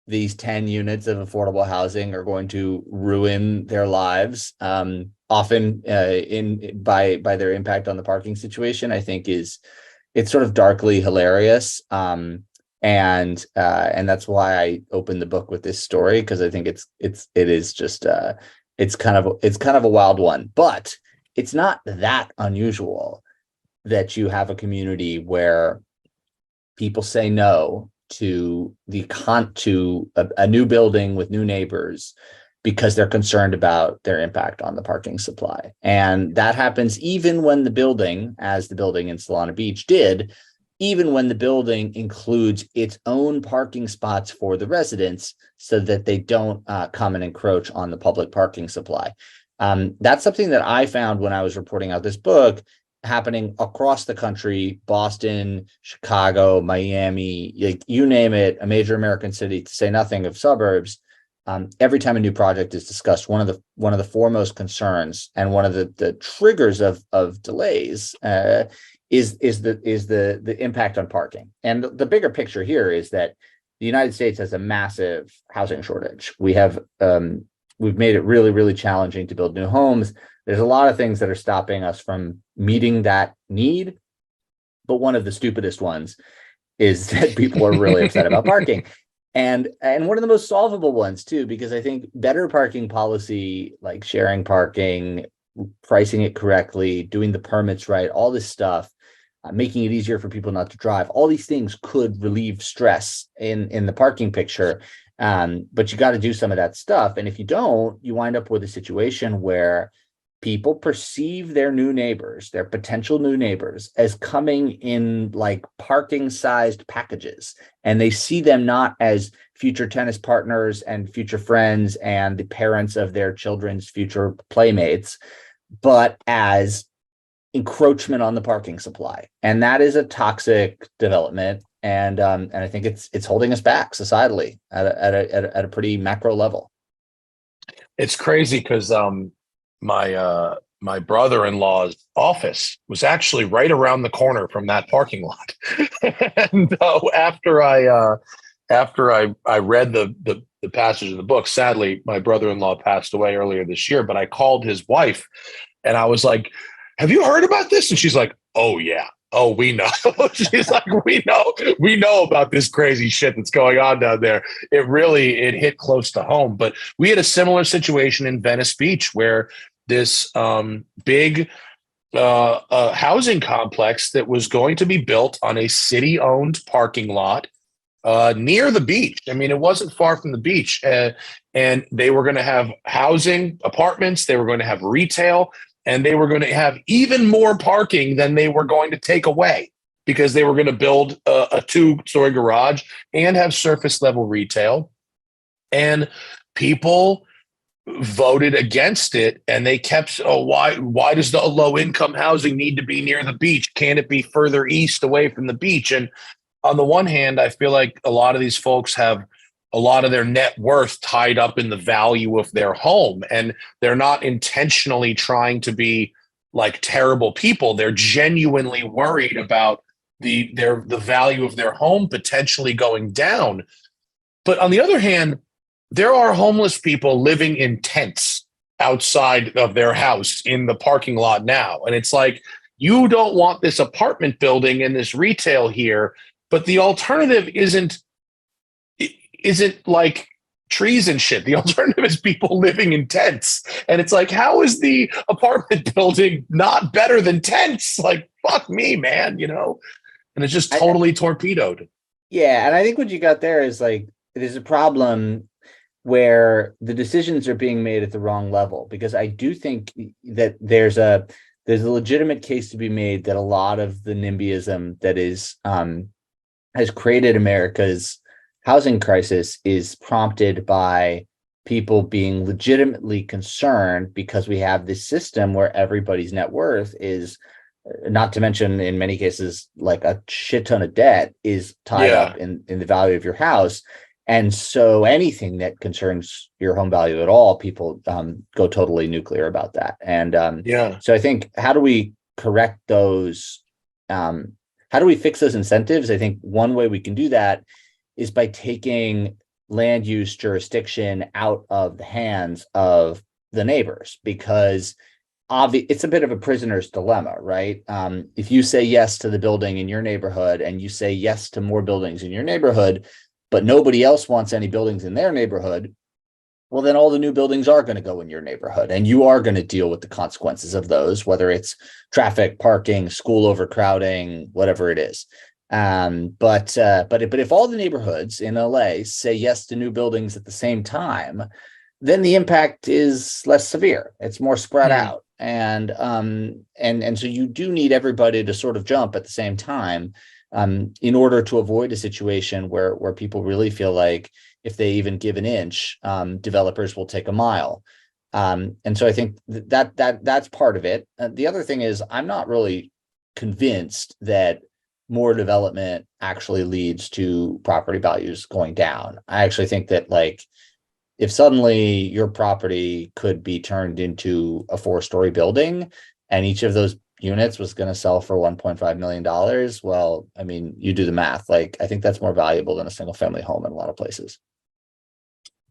these 10 units of affordable housing are going to ruin their lives, often by their impact on the parking situation, I think it's sort of darkly hilarious. And that's why I opened the book with this story, because I think it's kind of a wild one, but it's not that unusual that you have a community where people say no to a new building with new neighbors because they're concerned about their impact on the parking supply. And that happens even when the building, as the building in Solana Beach did, even when the building includes its own parking spots for the residents so that they don't come and encroach on the public parking supply. That's something that I found when I was reporting out this book happening across the country: Boston, Chicago, Miami, you name it, a major American city, to say nothing of suburbs. Every time a new project is discussed, one of the foremost concerns and one of the triggers of delays is the impact on parking. And the bigger picture here is that the United States has a massive housing shortage. We've made it really, really challenging to build new homes. There's a lot of things that are stopping us from meeting that need, but one of the stupidest ones is that people are really upset about parking. And one of the most solvable ones too, because I think better parking policy, like sharing parking, pricing it correctly, doing the permits right, all this stuff, making it easier for people not to drive, all these things could relieve stress in the parking picture. But you got to do some of that stuff. And if you don't, you wind up with a situation where people perceive their new neighbors, their potential new neighbors, as coming in like parking sized packages. And they see them not as future tennis partners and future friends and the parents of their children's future playmates, but as encroachment on the parking supply. And that is a toxic development. And I think it's holding us back societally at a pretty macro level. It's crazy because my brother-in-law's office was actually right around the corner from that parking lot. And after I read the passage of the book, sadly, my brother-in-law passed away earlier this year, but I called his wife and I was like, "Have you heard about this?" And she's like, "Oh yeah. Oh, we know." She's like, we know about this crazy shit that's going on down there. It hit close to home. But we had a similar situation in Venice Beach where this big housing complex that was going to be built on a city-owned parking lot near the beach. I mean, it wasn't far from the beach. And they were going to have housing, apartments, they were going to have retail, and they were going to have even more parking than they were going to take away because they were going to build a 2-story garage and have surface level retail. And people voted against it, and they kept, why does the low income housing need to be near the beach? Can't it be further east away from the beach? And on the one hand, I feel like a lot of these folks have a lot of their net worth tied up in the value of their home, and they're not intentionally trying to be like terrible people. They're genuinely worried about the value of their home potentially going down. But on the other hand, there are homeless people living in tents outside of their house in the parking lot now. And it's like, you don't want this apartment building and this retail here, but the alternative isn't like trees and shit. The alternative is people living in tents. And it's like, how is the apartment building not better than tents? Like, fuck me, man, you know? And it's just totally torpedoed. Yeah. And I think what you got there is like, there's a problem where the decisions are being made at the wrong level, because I do think that there's a legitimate case to be made that a lot of the NIMBYism that is has created America's housing crisis is prompted by people being legitimately concerned because we have this system where everybody's net worth is, not to mention in many cases like a shit ton of debt, is tied up in the value of your house. And so anything that concerns your home value at all, people go totally nuclear about that. And so I think, how do we correct those? How do we fix those incentives? I think one way we can do that is by taking land use jurisdiction out of the hands of the neighbors, because it's a bit of a prisoner's dilemma, right? If you say yes to the building in your neighborhood and you say yes to more buildings in your neighborhood, but nobody else wants any buildings in their neighborhood, well, then all the new buildings are going to go in your neighborhood, and you are going to deal with the consequences of those, whether it's traffic, parking, school overcrowding, whatever it is. But if all the neighborhoods in LA say yes to new buildings at the same time, then the impact is less severe. It's more spread out, and so you do need everybody to sort of jump at the same time, in order to avoid a situation where people really feel like if they even give an inch, developers will take a mile. And so I think that's part of it. The other thing is, I'm not really convinced that more development actually leads to property values going down. I actually think that, like, if suddenly your property could be turned into a 4-story building and each of those units was going to sell for $1.5 million, well, I mean, you do the math. Like, I think that's more valuable than a single family home in a lot of places.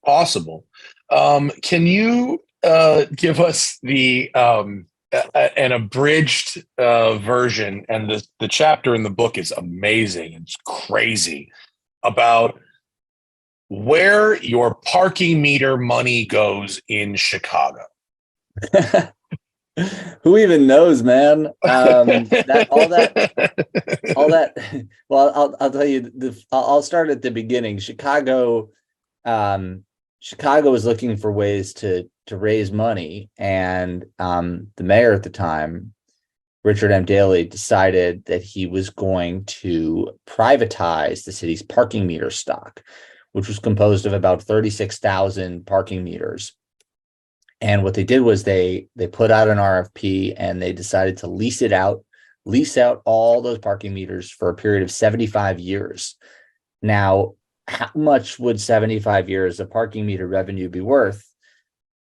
Possible. Can you give us the an abridged version? And the chapter in the book is amazing. It's crazy about where your parking meter money goes in Chicago. Who even knows, man? All that. Well, I'll tell you. I'll start at the beginning. Chicago was looking for ways to raise money, and the mayor at the time, Richard M. Daley, decided that he was going to privatize the city's parking meter stock, which was composed of about 36,000 parking meters. And what they did was they put out an RFP, and they decided to lease out all those parking meters for a period of 75 years. Now, how much would 75 years of parking meter revenue be worth?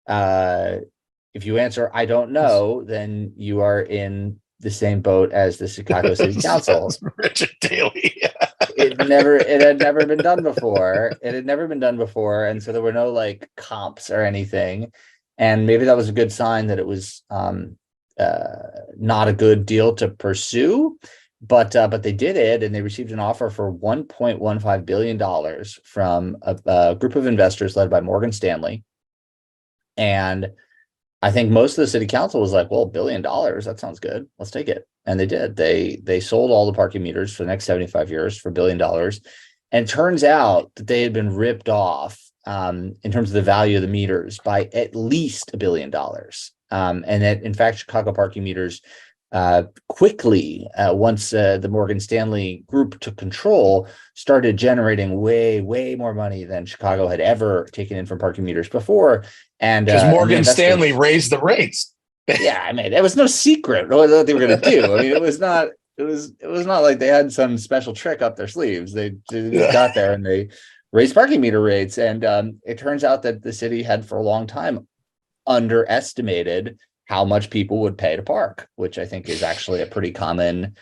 If you answer, I don't know, then you are in the same boat as the Chicago City Council. Richard Daley. It had never been done before. And so there were no like comps or anything. And maybe that was a good sign that it was not a good deal to pursue, but they did it, and they received an offer for $1.15 billion from a group of investors led by Morgan Stanley. And I think most of the city council was like, well, $1 billion, that sounds good. Let's take it. And they did. They sold all the parking meters for the next 75 years for $1 billion. And it turns out that they had been ripped off in terms of the value of the meters by at least $1 billion. And that, in fact, Chicago parking meters quickly, once the Morgan Stanley group took control, started generating way more money than Chicago had ever taken in from parking meters before. And because and the Morgan investors- Stanley raised the rates. yeah, I mean, there was no secret what they were going to do. I mean, it was not like they had some special trick up their sleeves. They just got there and they raised parking meter rates. And it turns out that the city had for a long time underestimated how much people would pay to park, which I think is actually a pretty common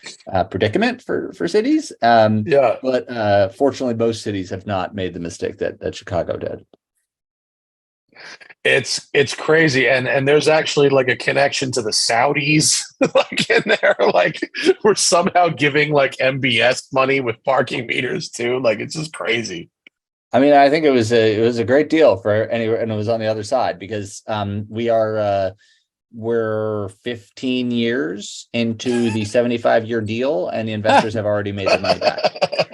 predicament for cities. But fortunately, most cities have not made the mistake that Chicago did. It's crazy, and there's actually like a connection to the Saudis, like in there, like we're somehow giving like MBS money with parking meters too. Like it's just crazy. I mean, I think it was a great deal for anywhere, and it was on the other side because we're 15 years into the 75-year deal, and the investors have already made their money back.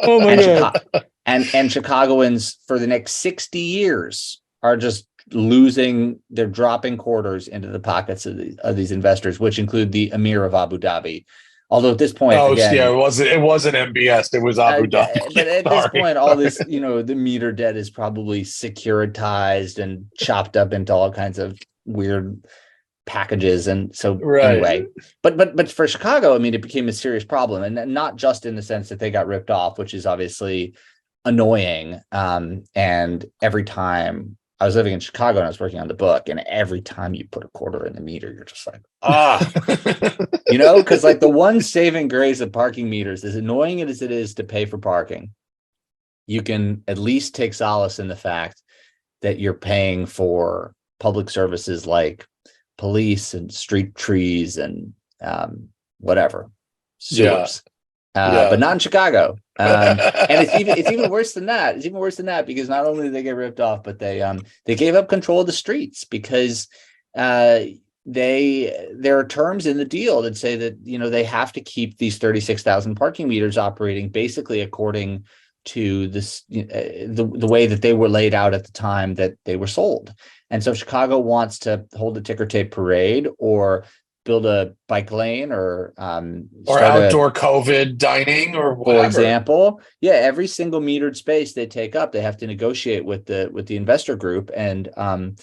Oh my God! And Chicagoans for the next 60 years are just they're dropping quarters into the pockets of these investors, which include the Emir of Abu Dhabi. Although at this point, it wasn't MBS, it was Abu Dhabi. But at this point, all this, the meter debt is probably securitized and chopped up into all kinds of weird packages. And so anyway, but for Chicago, I mean, it became a serious problem, and not just in the sense that they got ripped off, which is obviously annoying. And every time I was living in Chicago and I was working on the book, and every time you put a quarter in the meter, you're just like, because like the one saving grace of parking meters, as annoying as it is to pay for parking, you can at least take solace in the fact that you're paying for public services like police and street trees and whatever, sewers. But not in Chicago. And it's even worse than that. It's even worse than that because not only did they get ripped off, but they gave up control of the streets because there are terms in the deal that say that they have to keep these 36,000 parking meters operating basically according to this the way that they were laid out at the time that they were sold. And so if Chicago wants to hold a ticker tape parade or build a bike lane or outdoor COVID dining or whatever. For example, every single metered space they take up, they have to negotiate with the investor group and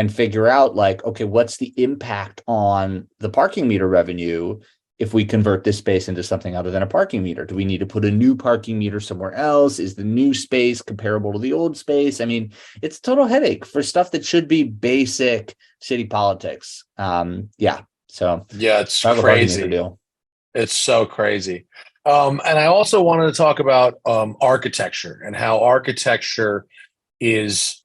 figure out like, okay, what's the impact on the parking meter revenue if we convert this space into something other than a parking meter? Do we need to put a new parking meter somewhere else? Is the new space comparable to the old space? I mean, it's a total headache for stuff that should be basic city politics. So it's crazy. It's so crazy. And I also wanted to talk about architecture and how architecture is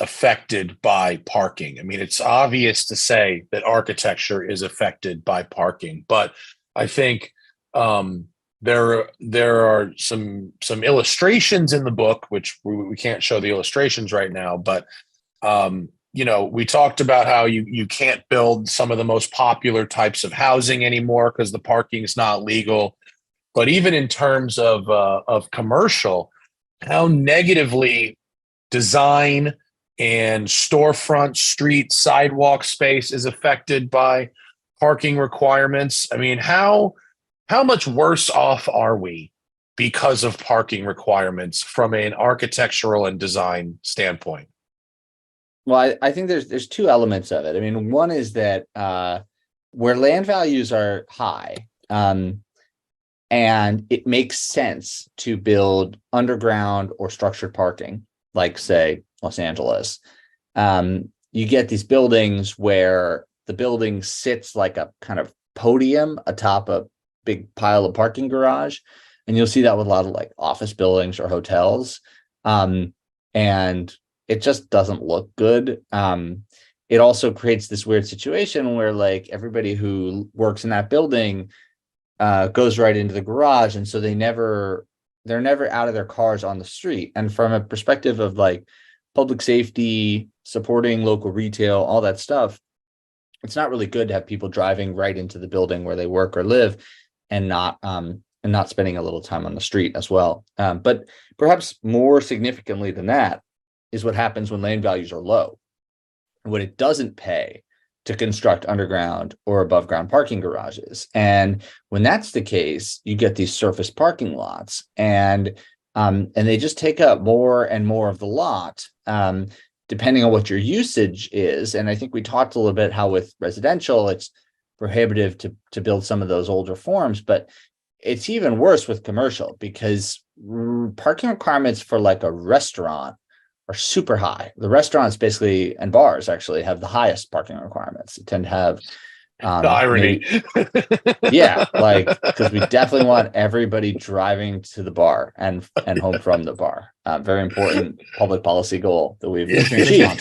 affected by parking. I mean, it's obvious to say that architecture is affected by parking, but I think there are some illustrations in the book, which we can't show the illustrations right now, but we talked about how you can't build some of the most popular types of housing anymore because the parking is not legal. But even in terms of commercial, how negatively design and storefront, street, sidewalk space is affected by parking requirements. I mean, how much worse off are we because of parking requirements from an architectural and design standpoint? Well, I think there's two elements of it. I mean, one is that where land values are high, and it makes sense to build underground or structured parking, like say Los Angeles. You get these buildings where the building sits like a kind of podium atop a big pile of parking garage, and you'll see that with a lot of like office buildings or hotels. And it just doesn't look good. It also creates this weird situation where like everybody who works in that building goes right into the garage. And so they're never out of their cars on the street. And from a perspective of like public safety, supporting local retail, all that stuff, it's not really good to have people driving right into the building where they work or live and not and not spending a little time on the street as well. But perhaps more significantly than that is what happens when land values are low. What it doesn't pay to construct underground or above ground parking garages. And when that's the case, you get these surface parking lots, and they just take up more and more of the lot, depending on what your usage is. And I think we talked a little bit how with residential, it's prohibitive to build some of those older forms, but it's even worse with commercial, because parking requirements for like a restaurant are super high. The restaurants basically, and bars actually, have the highest parking requirements. They tend to have The irony. yeah, like, because we definitely want everybody driving to the bar and home from the bar. Very important public policy goal that we've achieved.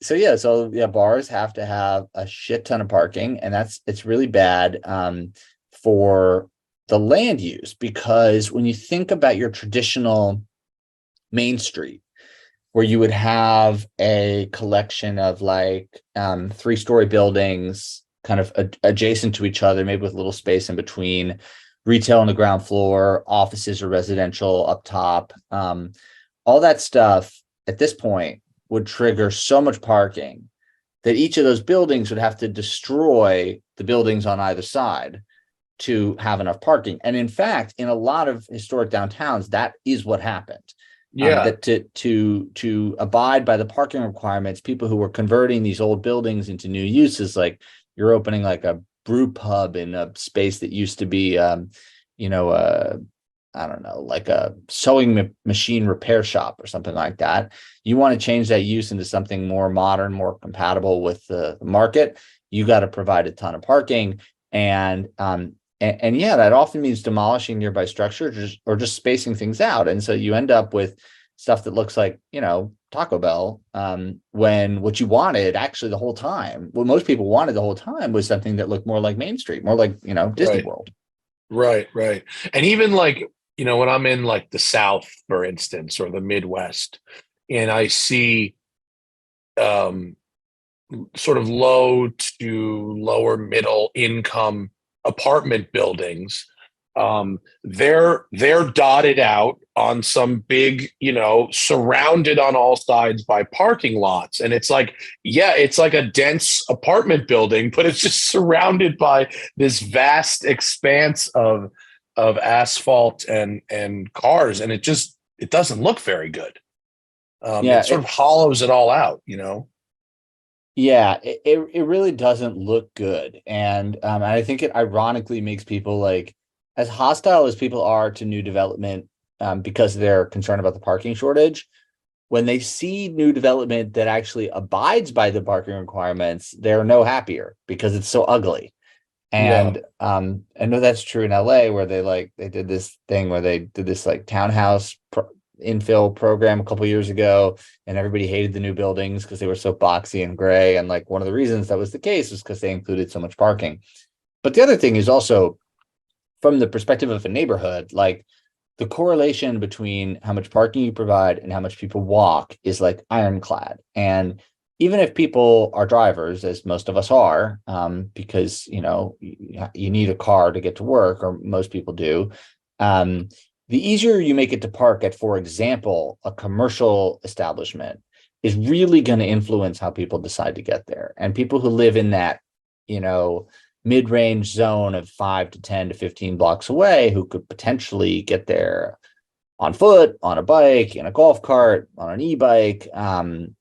So bars have to have a shit ton of parking, and it's really bad for the land use, because when you think about your traditional Main Street, where you would have a collection of like 3-story buildings kind of adjacent to each other, maybe with a little space in between, retail on the ground floor, offices or residential up top, all that stuff at this point would trigger so much parking that each of those buildings would have to destroy the buildings on either side to have enough parking. And in fact, in a lot of historic downtowns, that is what happened. That to abide by the parking requirements, people who were converting these old buildings into new uses, like you're opening like a brew pub in a space that used to be, I don't know, like a sewing machine repair shop or something like that. You want to change that use into something more modern, more compatible with the market. You got to provide a ton of parking, and that often means demolishing nearby structures or just spacing things out. And so you end up with stuff that looks like, Taco Bell, when what you wanted actually the whole time, what most people wanted the whole time, was something that looked more like Main Street, more like, Disney World. Right. And even like, when I'm in like the South, for instance, or the Midwest, and I see sort of low to lower middle income apartment buildings, they're dotted out on some big, surrounded on all sides by parking lots. And it's like, it's like a dense apartment building, but it's just surrounded by this vast expanse of asphalt and cars. And it doesn't look very good. It sort of hollows it all out, Yeah, it really doesn't look good. And I think it ironically makes people, like, as hostile as people are to new development, because they're concerned about the parking shortage, when they see new development that actually abides by the parking requirements, they're no happier because it's so ugly. And I know that's true in LA, where they did this thing where they did this like townhouse infill program a couple years ago, and everybody hated the new buildings because they were so boxy and gray. And like one of the reasons that was the case was because they included so much parking. But the other thing is also, from the perspective of a neighborhood, like the correlation between how much parking you provide and how much people walk is like ironclad. And even if people are drivers, as most of us are, because you need a car to get to work, or most people do, the easier you make it to park at, for example, a commercial establishment, is really going to influence how people decide to get there. And people who live in that, mid-range zone of 5 to 10 to 15 blocks away, who could potentially get there on foot, on a bike, in a golf cart, on an e-bike,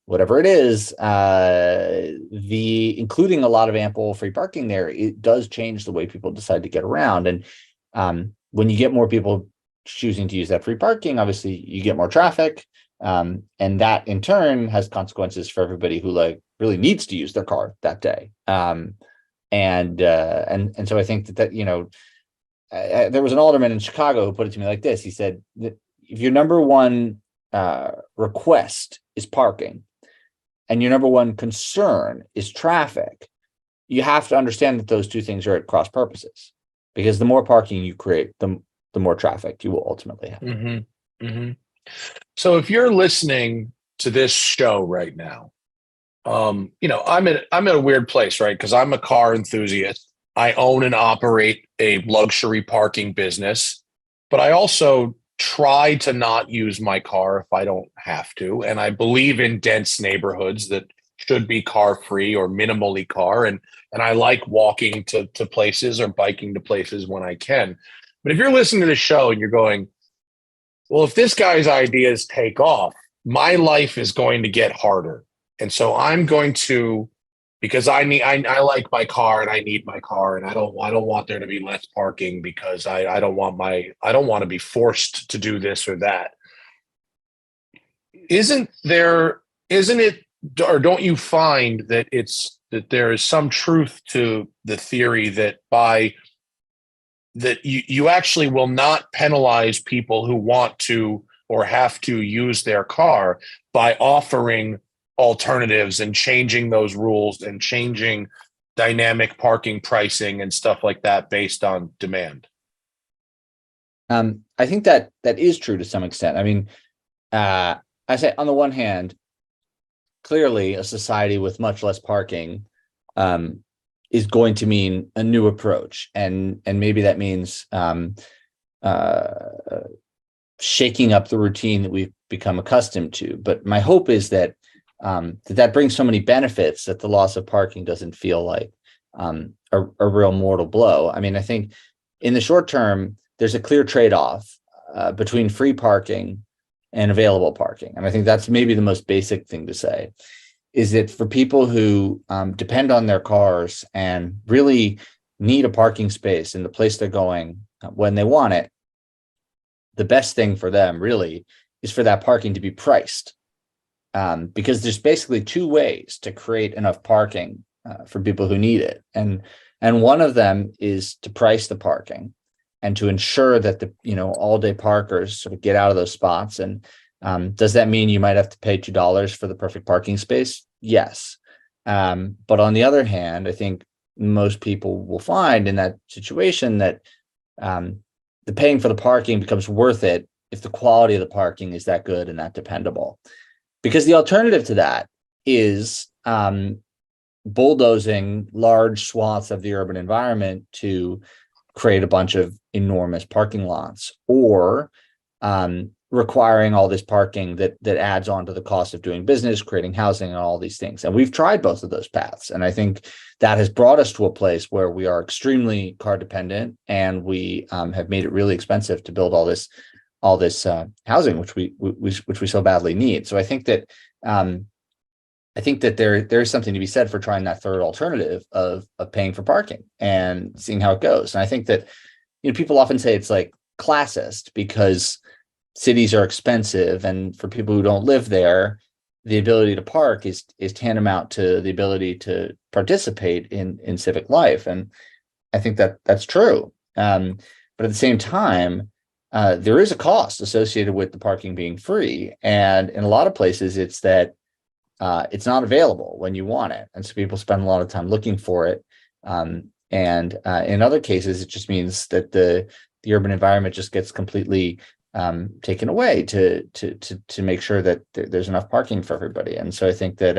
whatever it is, including a lot of ample free parking there, it does change the way people decide to get around. And when you get more people choosing to use that free parking, obviously you get more traffic, and that in turn has consequences for everybody who really needs to use their car that day. And so I think that there was an alderman in Chicago who put it to me like this. He said that if your number one request is parking, and your number one concern is traffic, you have to understand that those two things are at cross purposes, because the more parking you create, the more traffic you will ultimately have. Mm-hmm. Mm-hmm. So if you're listening to this show right now, I'm in a weird place, right? Because I'm a car enthusiast. I own and operate a luxury parking business, but I also try to not use my car if I don't have to. And I believe in dense neighborhoods that should be car free or minimally car. And I like walking to places or biking to places when I can. But if you're listening to the show and you're going, well, if this guy's ideas take off, my life is going to get harder. And so I'm going to, because I like my car and I need my car, and I don't want there to be less parking because I don't want to be forced to do this or that. Isn't it, or don't you find that there is some truth to the theory that you actually will not penalize people who want to or have to use their car by offering alternatives and changing those rules and changing dynamic parking pricing and stuff like that based on demand? I think that is true to some extent. I mean, I say on the one hand, clearly a society with much less parking is going to mean a new approach, and maybe that means shaking up the routine that we've become accustomed to. But my hope is that that brings so many benefits that the loss of parking doesn't feel like a real mortal blow. I mean, I think in the short term, there's a clear trade-off between free parking and available parking. And I think that's maybe the most basic thing to say, is that for people who depend on their cars and really need a parking space in the place they're going when they want it, the best thing for them really is for that parking to be priced. Because there's basically two ways to create enough parking for people who need it. And one of them is to price the parking and to ensure that the all day parkers sort of get out of those spots. And does that mean you might have to pay $2 for the perfect parking space? Yes. But on the other hand, I think most people will find in that situation that the paying for the parking becomes worth it if the quality of the parking is that good and that dependable. Because the alternative to that is bulldozing large swaths of the urban environment to create a bunch of enormous parking lots, or requiring all this parking that adds on to the cost of doing business, creating housing, and all these things. And we've tried both of those paths. And I think that has brought us to a place where we are extremely car dependent, and we have made it really expensive to build all this housing, which we so badly need. So I think that there is something to be said for trying that third alternative of paying for parking and seeing how it goes. And I think that people often say it's like classist because cities are expensive, and for people who don't live there, the ability to park is tantamount to the ability to participate in civic life. And I think that that's true. But at the same time, there is a cost associated with the parking being free. And in a lot of places, it's that it's not available when you want it. And so people spend a lot of time looking for it. And in other cases, it just means that the urban environment just gets completely taken away to make sure that there's enough parking for everybody. And so I think that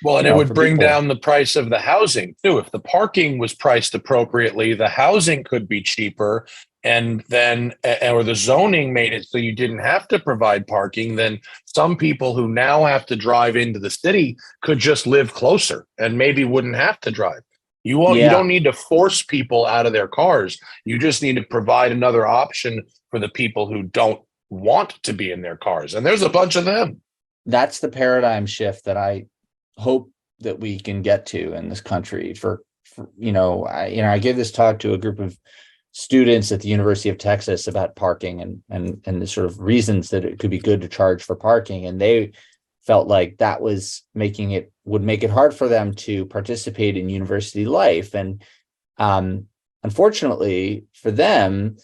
well, and it would bring down the price of the housing too. If the parking was priced appropriately, the housing could be cheaper, and then or the zoning made it so you didn't have to provide parking. Then some people who now have to drive into the city could just live closer and maybe wouldn't have to drive. You don't need to force people out of their cars. You just need to provide another option for the people who don't want to be in their cars. And there's a bunch of them. That's the paradigm shift that I hope that we can get to in this country. I gave this talk to a group of students at the University of Texas about parking and the sort of reasons that it could be good to charge for parking. And they felt like that would make it hard for them to participate in university life. And unfortunately for them,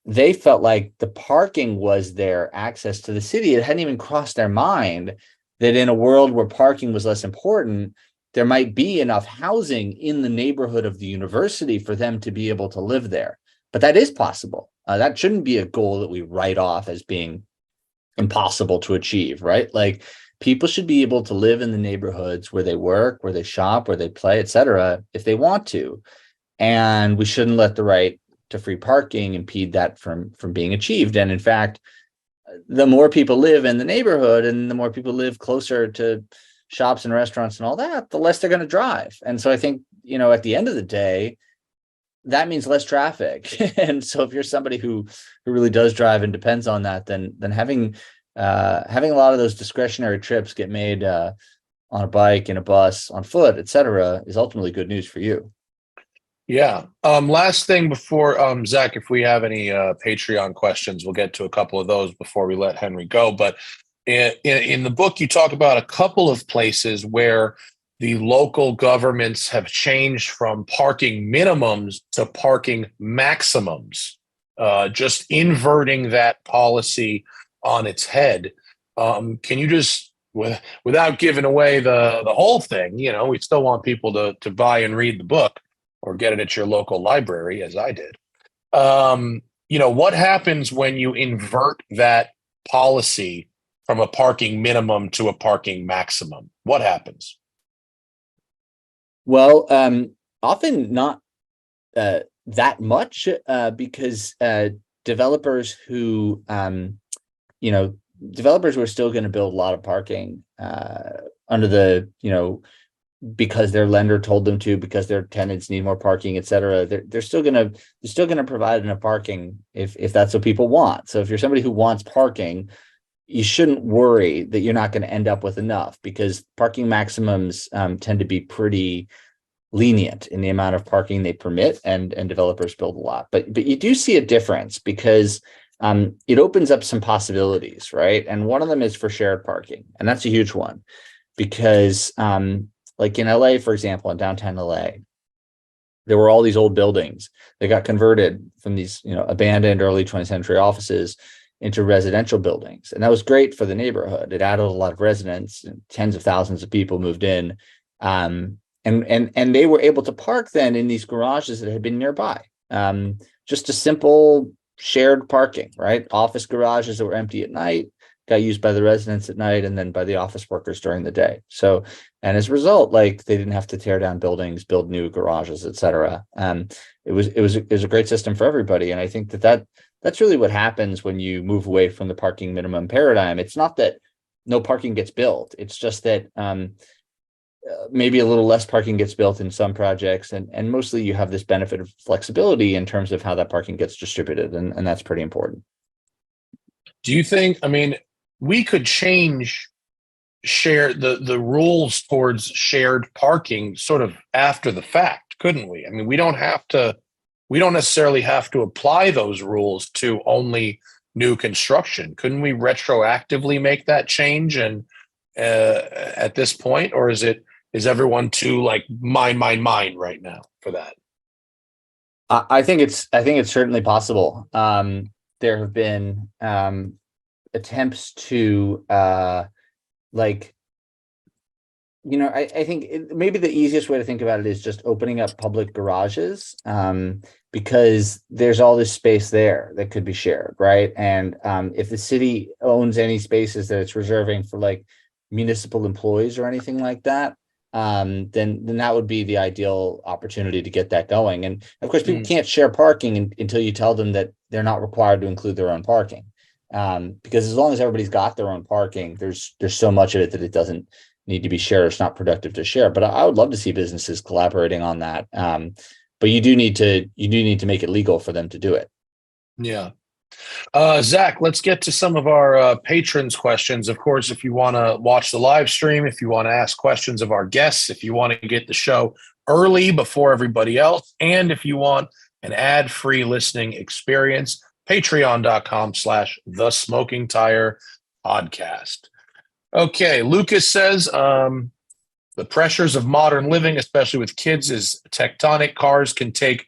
they felt like the parking was their access to the city. It hadn't even crossed their mind that in a world where parking was less important, there might be enough housing in the neighborhood of the university for them to be able to live there. But that is possible. That shouldn't be a goal that we write off as being impossible to achieve, right? Like, people should be able to live in the neighborhoods where they work, where they shop, where they play, et cetera, if they want to. and we shouldn't let the right to free parking impede that from being achieved. And in fact, the more people live in the neighborhood and the more people live closer to shops and restaurants and all that, the less they're going to drive. And so I think, at the end of the day, that means less traffic. And so if you're somebody who really does drive and depends on that, then having a lot of those discretionary trips get made on a bike, in a bus, on foot, etc., is ultimately good news for you. Yeah. Last thing before, Zach, if we have any Patreon questions, we'll get to a couple of those before we let Henry go. But in the book, you talk about a couple of places where the local governments have changed from parking minimums to parking maximums, just inverting that policy on its head. Can you just, without giving away the whole thing, we still want people to buy and read the book, or get it at your local library, as I did. What happens when you invert that policy from a parking minimum to a parking maximum? What happens? Well, often not that much, because developers who are still going to build a lot of parking under the because their lender told them to, because their tenants need more parking, et cetera. They're still gonna provide enough parking if that's what people want. So if you're somebody who wants parking, you shouldn't worry that you're not going to end up with enough, because parking maximums tend to be pretty lenient in the amount of parking they permit, and developers build a lot. But you do see a difference, because it opens up some possibilities, right? And one of them is for shared parking, and that's a huge one, because like in LA, for example, in downtown LA, there were all these old buildings that got converted from these, abandoned early 20th century offices into residential buildings. And that was great for the neighborhood. It added a lot of residents, and tens of thousands of people moved in. And they were able to park then in these garages that had been nearby. Just a simple shared parking, right? Office garages that were empty at night got used by the residents at night, and then by the office workers during the day. So, and as a result, like, they didn't have to tear down buildings, build new garages, et cetera. It was a great system for everybody. And I think that's really what happens when you move away from the parking minimum paradigm. It's not that no parking gets built. It's just that maybe a little less parking gets built in some projects, and mostly you have this benefit of flexibility in terms of how that parking gets distributed. And that's pretty important. Do you think, we could change the rules towards shared parking sort of after the fact, couldn't we? We don't necessarily have to apply those rules to only new construction. Couldn't we retroactively make that change? And at this point, or is everyone too like mine right now for that? I think it's certainly possible. There have been attempts to I think maybe the easiest way to think about it is just opening up public garages, because there's all this space there that could be shared, right? And if the city owns any spaces that it's reserving for like municipal employees or anything like that, then that would be the ideal opportunity to get that going. And of course, people can't share parking until you tell them that they're not required to include their own parking. Because as long as everybody's got their own parking, there's so much of it that it doesn't need to be shared. It's not productive to share. But I would love to see businesses collaborating on that. But you do need to make it legal for them to do it. Yeah. Zach, let's get to some of our patrons' questions. Of course, if you want to watch the live stream, if you want to ask questions of our guests, if you want to get the show early before everybody else, and if you want an ad-free listening experience, patreon.com/The Smoking Tire Podcast. Okay, Lucas says, the pressures of modern living, especially with kids, is tectonic. Cars can take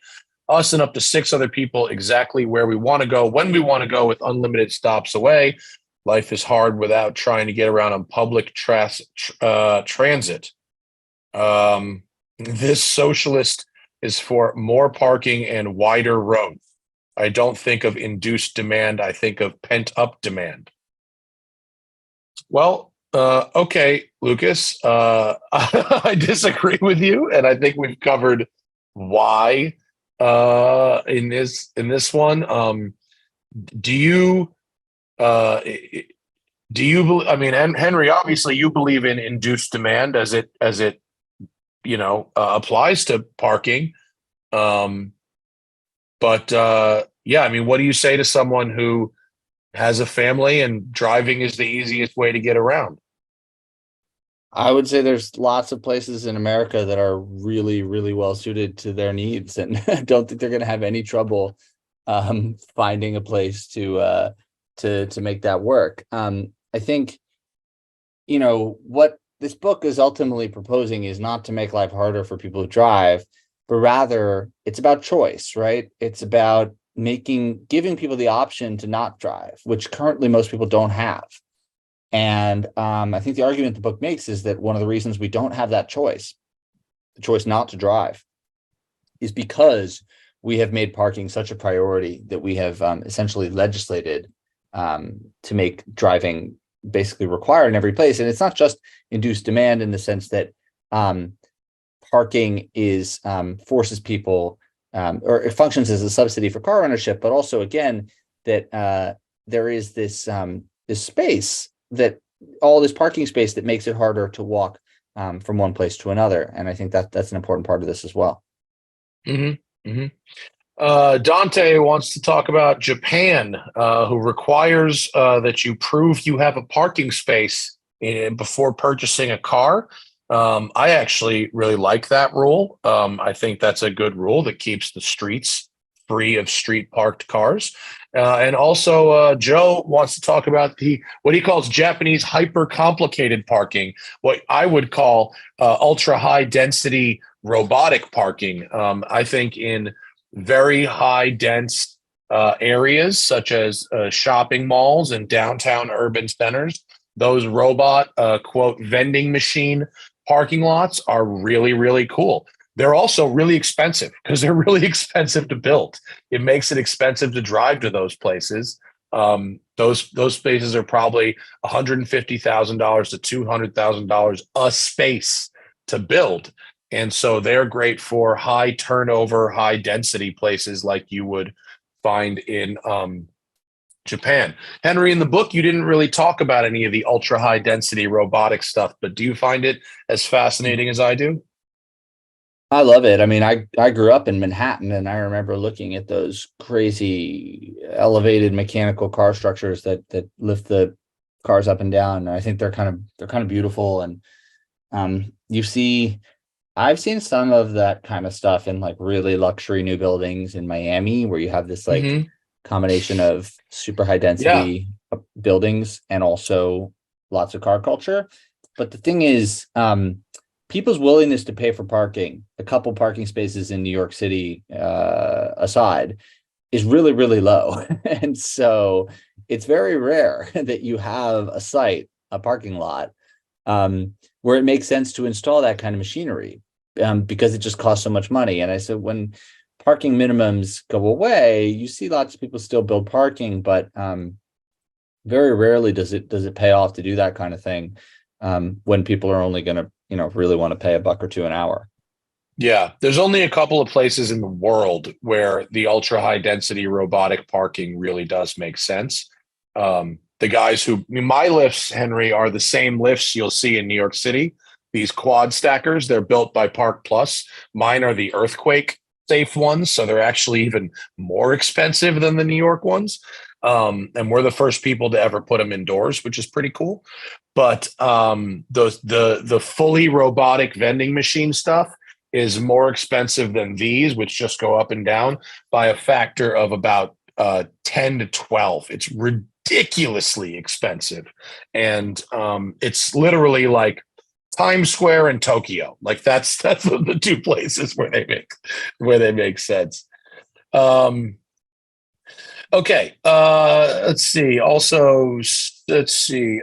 us and up to 6 other people exactly where we want to go, when we want to go, with unlimited stops away. Life is hard without trying to get around on public transit. This socialist is for more parking and wider roads. I don't think of induced demand. I think of pent-up demand. Well, okay, Lucas, I disagree with you, and I think we've covered why in this one. Do you uh, I mean, Henry, obviously you believe in induced demand as it applies to parking. Um, but yeah, I mean, what do you say to someone who has a family and driving is the easiest way to get around? I would say there's lots of places in America that are really, really well suited to their needs, and I don't think they're going to have any trouble finding a place to make that work. I think, what this book is ultimately proposing is not to make life harder for people who drive, but rather it's about choice, right? It's about giving people the option to not drive, which currently most people don't have. And I think the argument the book makes is that one of the reasons we don't have that choice, the choice not to drive, is because we have made parking such a priority that we have essentially legislated to make driving basically required in every place. And it's not just induced demand in the sense that parking is forces people or it functions as a subsidy for car ownership, but also again that there is this space, that all this parking space that makes it harder to walk from one place to another. And I think that's an important part of this as well. Mm-hmm. Mm-hmm. Dante wants to talk about Japan, who requires that you prove you have a parking space before purchasing a car. I actually really like that rule. I think that's a good rule that keeps the streets free of street parked cars. And also, Joe wants to talk about what he calls Japanese hyper complicated parking, what I would call ultra high density robotic parking. I think in very high dense areas such as shopping malls and downtown urban centers, those robot quote vending machine parking lots are really, really cool. They're also really expensive because they're really expensive to build. It makes it expensive to drive to those places. Those spaces are probably $150,000 to $200,000 a space to build. And so they're great for high turnover, high density places like you would find in Japan. Henry, in the book, you didn't really talk about any of the ultra high density robotic stuff, but do you find it as fascinating as I do? I love it. I mean, I grew up in Manhattan, and I remember looking at those crazy elevated mechanical car structures that lift the cars up and down. And I think they're kind of beautiful. And I've seen some of that kind of stuff in like really luxury new buildings in Miami, where you have this like Mm-hmm. combination of super high Yeah. density buildings and also lots of car culture. But the thing is, people's willingness to pay for parking, a couple parking spaces in New York City aside, is really, really low. And so it's very rare that you have a parking lot, where it makes sense to install that kind of machinery, because it just costs so much money. And I said, when parking minimums go away, you see lots of people still build parking, but very rarely does it pay off to do that kind of thing, when people are only going to really want to pay $1 or $2 an hour. Yeah, there's only a couple of places in the world where the ultra high density robotic parking really does make sense. The guys my lifts, Henry, are the same lifts you'll see in New York City. These quad stackers, they're built by Park Plus. Mine are the earthquake safe ones, so they're actually even more expensive than the New York ones. And we're the first people to ever put them indoors, which is pretty cool. But the fully robotic vending machine stuff is more expensive than these, which just go up and down by a factor of about 10 to 12. It's ridiculously expensive. And it's literally like Times Square and Tokyo. Like that's the two places where they make sense. Okay. Let's see. Also, let's see.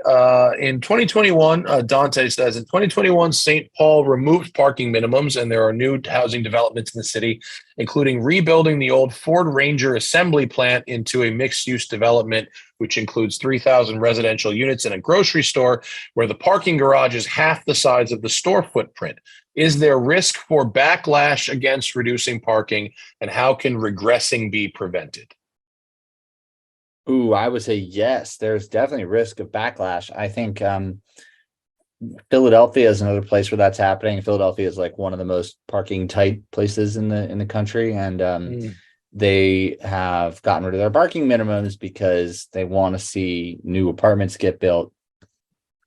In 2021, Dante says, in 2021, St. Paul removed parking minimums, and there are new housing developments in the city, including rebuilding the old Ford Ranger assembly plant into a mixed-use development, which includes 3,000 residential units and a grocery store, where the parking garage is half the size of the store footprint. Is there risk for backlash against reducing parking, and how can regressing be prevented? Ooh, I would say yes. There's definitely risk of backlash. I think Philadelphia is another place where that's happening. Philadelphia is like one of the most parking tight places in the country, and they have gotten rid of their parking minimums because they want to see new apartments get built.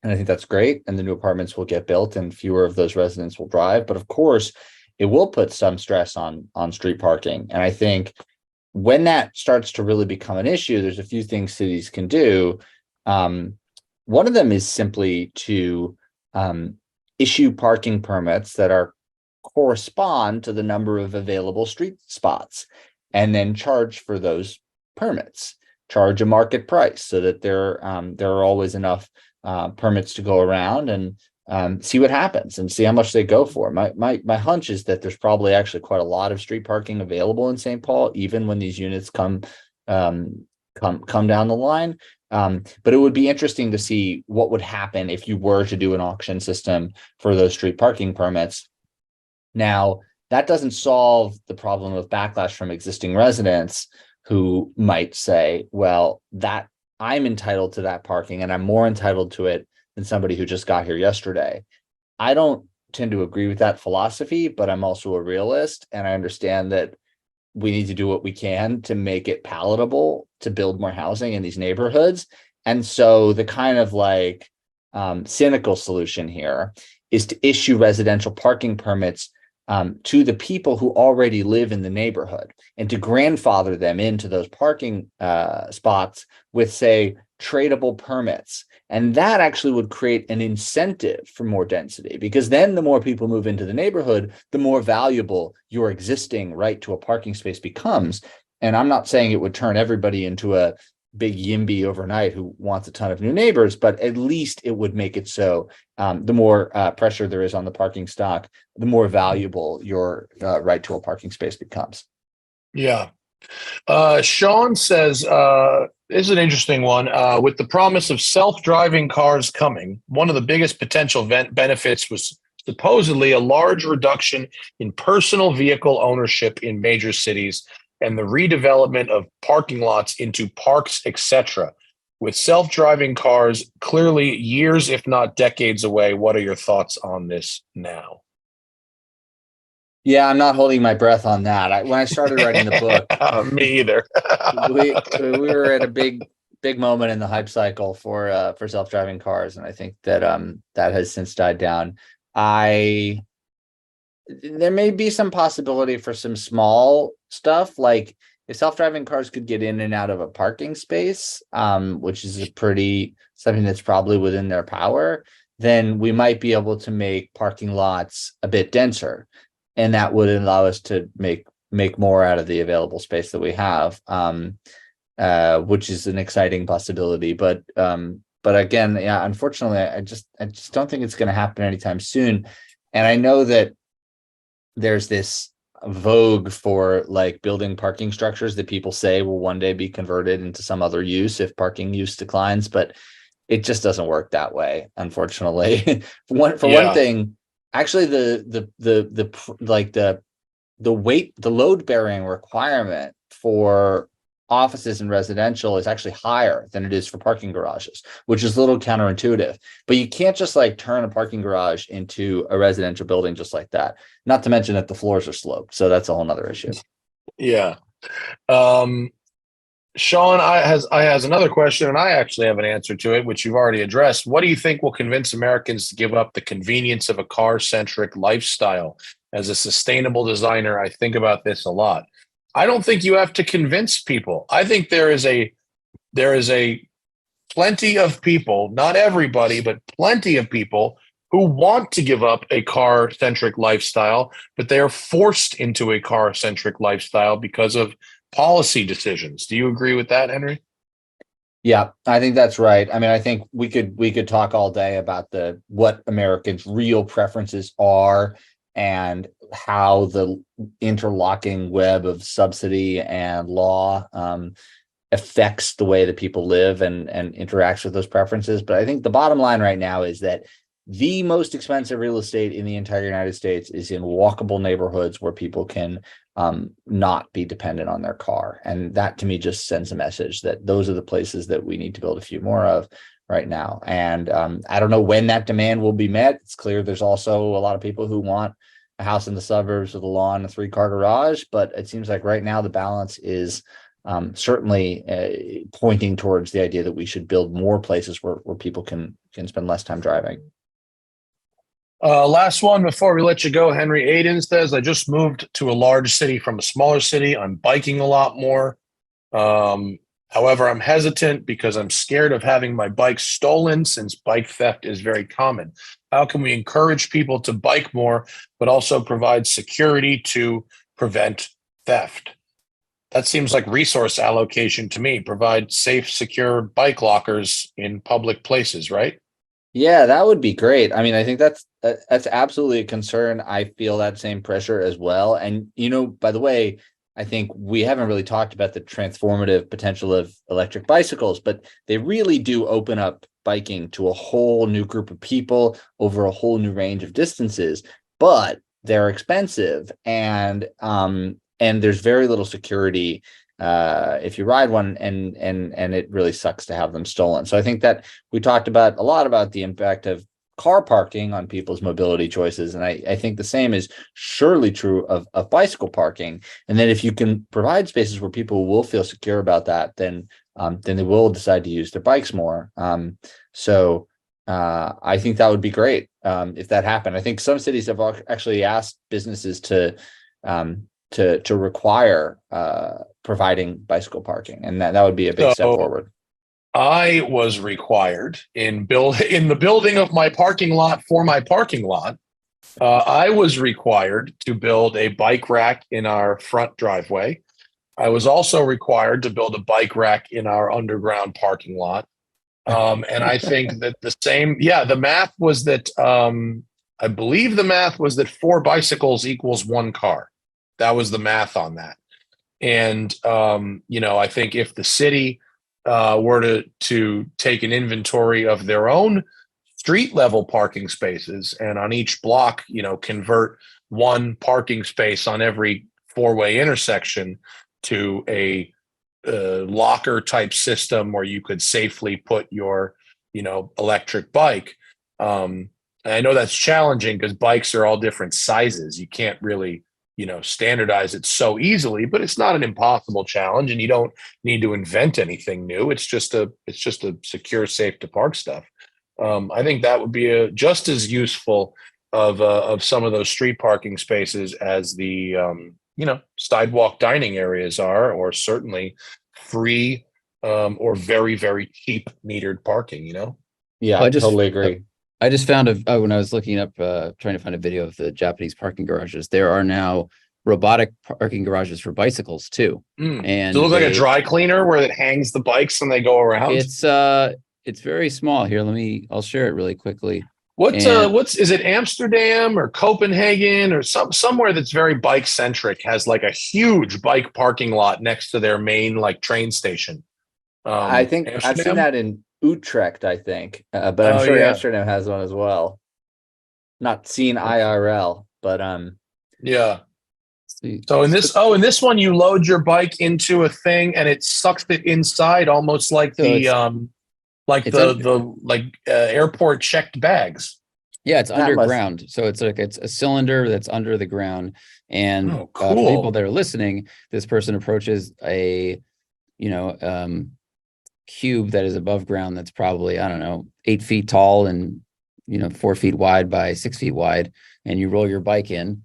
And I think that's great. And the new apartments will get built and fewer of those residents will drive. But of course, it will put some stress on street parking. And I think when that starts to really become an issue, there's a few things cities can do. One of them is simply to issue parking permits that are correspond to the number of available street spots, and then charge for those permits, charge a market price so that there are always enough permits to go around, and see what happens and see how much they go for. My hunch is that there's probably actually quite a lot of street parking available in St. Paul, even when these units come down the line. But it would be interesting to see what would happen if you were to do an auction system for those street parking permits. Now, that doesn't solve the problem of backlash from existing residents who might say, well, that I'm entitled to that parking and I'm more entitled to it than somebody who just got here yesterday. I don't tend to agree with that philosophy, but I'm also a realist, and I understand that we need to do what we can to make it palatable to build more housing in these neighborhoods. And so the kind of like cynical solution here is to issue residential parking permits to the people who already live in the neighborhood, and to grandfather them into those parking spots with, say, tradable permits. And that actually would create an incentive for more density, because then the more people move into the neighborhood, the more valuable your existing right to a parking space becomes. And I'm not saying it would turn everybody into a big YIMBY overnight who wants a ton of new neighbors, but at least it would make it so the more pressure there is on the parking stock, the more valuable your right to a parking space becomes. Yeah. Sean says, this is an interesting one. With the promise of self-driving cars coming, one of the biggest potential benefits was supposedly a large reduction in personal vehicle ownership in major cities and the redevelopment of parking lots into parks, etc. With self-driving cars clearly years, if not decades away, what are your thoughts on this now? Yeah, I'm not holding my breath on that. When I started writing the book, me either. we were at a big moment in the hype cycle for self-driving cars, and I think that that has since died down. There may be some possibility for some small stuff, like if self-driving cars could get in and out of a parking space, which is something that's probably within their power, then we might be able to make parking lots a bit denser. And that would allow us to make more out of the available space that we have, which is an exciting possibility. But again, yeah, unfortunately, I just don't think it's going to happen anytime soon. And I know that there's this vogue for like building parking structures that people say will one day be converted into some other use if parking use declines, but it just doesn't work that way, unfortunately. One thing. Actually, the load bearing requirement for offices and residential is actually higher than it is for parking garages, which is a little counterintuitive. But you can't just like turn a parking garage into a residential building just like that. Not to mention that the floors are sloped, so that's a whole nother issue. Yeah. Sean, I has another question, and I actually have an answer to it, which you've already addressed. What do you think will convince Americans to give up the convenience of a car-centric lifestyle? As a sustainable designer, I think about this a lot. I don't think you have to convince people. I think there is a plenty of people, not everybody, but plenty of people who want to give up a car-centric lifestyle, but they are forced into a car-centric lifestyle because of policy decisions. Do you agree with that, Henry? Yeah, I think that's right. I mean, I think we could talk all day about what Americans' real preferences are and how the interlocking web of subsidy and law affects the way that people live and interacts with those preferences. But I think the bottom line right now is that the most expensive real estate in the entire United States is in walkable neighborhoods where people can not be dependent on their car. And that to me just sends a message that those are the places that we need to build a few more of right now. And I don't know when that demand will be met. It's clear there's also a lot of people who want a house in the suburbs with a lawn, a 3-car garage, but it seems like right now the balance is certainly pointing towards the idea that we should build more places where people can spend less time driving. Last one before we let you go. Henry Aiden says, I just moved to a large city from a smaller city. I'm biking a lot more. However, I'm hesitant because I'm scared of having my bike stolen since bike theft is very common. How can we encourage people to bike more, but also provide security to prevent theft? That seems like resource allocation to me. Provide safe, secure bike lockers in public places, right? Yeah, that would be great. I mean, I think that's absolutely a concern. I feel that same pressure as well. And, by the way, I think we haven't really talked about the transformative potential of electric bicycles, but they really do open up biking to a whole new group of people over a whole new range of distances, but they're expensive and there's very little security if you ride one, and it really sucks to have them stolen. So I think that we talked a lot about the impact of car parking on people's mobility choices, and I think the same is surely true of bicycle parking. And then if you can provide spaces where people will feel secure about that, then they will decide to use their bikes more. So I think that would be great if that happened. I think some cities have actually asked businesses to require providing bicycle parking, and that would be a big step forward. I was required in the building of my parking lot for my parking lot. I was required to build a bike rack in our front driveway. I was also required to build a bike rack in our underground parking lot. And I think that the math was that I believe the math was that 4 bicycles equals 1 car. That was the math on that. And, I think if the city were to take an inventory of their own street level parking spaces and on each block, convert 1 parking space on every 4-way intersection to a locker type system where you could safely put your, electric bike. I know that's challenging because bikes are all different sizes. You can't really standardize it so easily, but it's not an impossible challenge, and you don't need to invent anything new. It's just a secure, safe to park stuff. I think that would be just as useful of some of those street parking spaces as the sidewalk dining areas are, or certainly free or very, very cheap metered parking. Yeah, I totally agree. I just found when I was looking up, trying to find a video of the Japanese parking garages, there are now robotic parking garages for bicycles too. And does it look like a dry cleaner where it hangs the bikes and they go around? It's very small. Here, I'll share it really quickly. Is it Amsterdam or Copenhagen or somewhere that's very bike centric, has like a huge bike parking lot next to their main train station? I think Amsterdam? I've seen that in Utrecht, I think, but I'm sure Amsterdam has one as well. Not seen IRL, but yeah. So in this one, you load your bike into a thing and it sucks it inside, almost like airport checked bags. Yeah, it's underground. So it's a cylinder that's under the ground. And for people that are listening, this person approaches a cube that is above ground that's probably 8 feet tall and 4 feet wide by 6 feet wide, and you roll your bike in,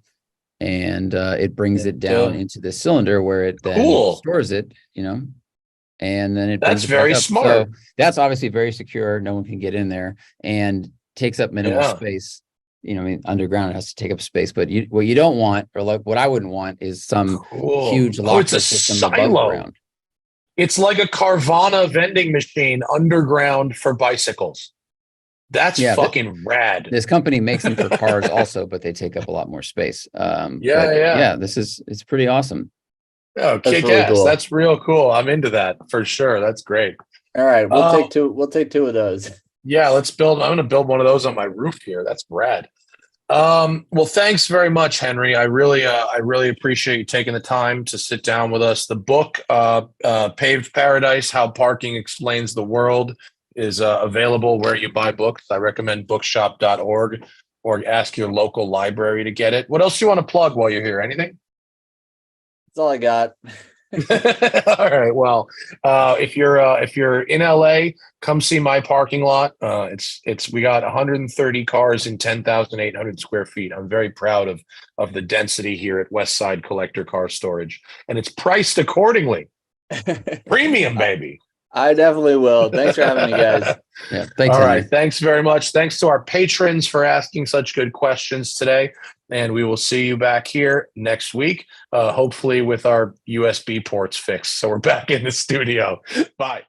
and it brings it down into the cylinder where it then stores it, and then that's very smart. So that's obviously very secure. No one can get in there, and takes up minimal space. Underground it has to take up space, but what you don't want, or what I wouldn't want, is some huge locker system above ground. It's like a Carvana vending machine underground for bicycles. That's fucking rad. This company makes them for cars also, but they take up a lot more space. It's pretty awesome. Oh, kick ass. Cool. That's real cool. I'm into that for sure. That's great. All right. We'll take two of those. Yeah, I'm going to build one of those on my roof here. That's rad. Well, thanks very much, Henry. I really appreciate you taking the time to sit down with us. The book, Paved Paradise: How Parking Explains the World, is available where you buy books. I recommend bookshop.org, or ask your local library to get it. What else do you want to plug while you're here? Anything? That's all I got. All right. Well, if you're in LA, come see my parking lot. We got 130 cars in 10,800 square feet. I'm very proud of the density here at West Side Collector Car Storage, and it's priced accordingly. Premium, baby. I definitely will. Thanks for having me, guys. Yeah. Thanks, All Henry. right. Thanks very much. Thanks to our patrons for asking such good questions today. And we will see you back here next week, hopefully with our USB ports fixed. So we're back in the studio. Bye.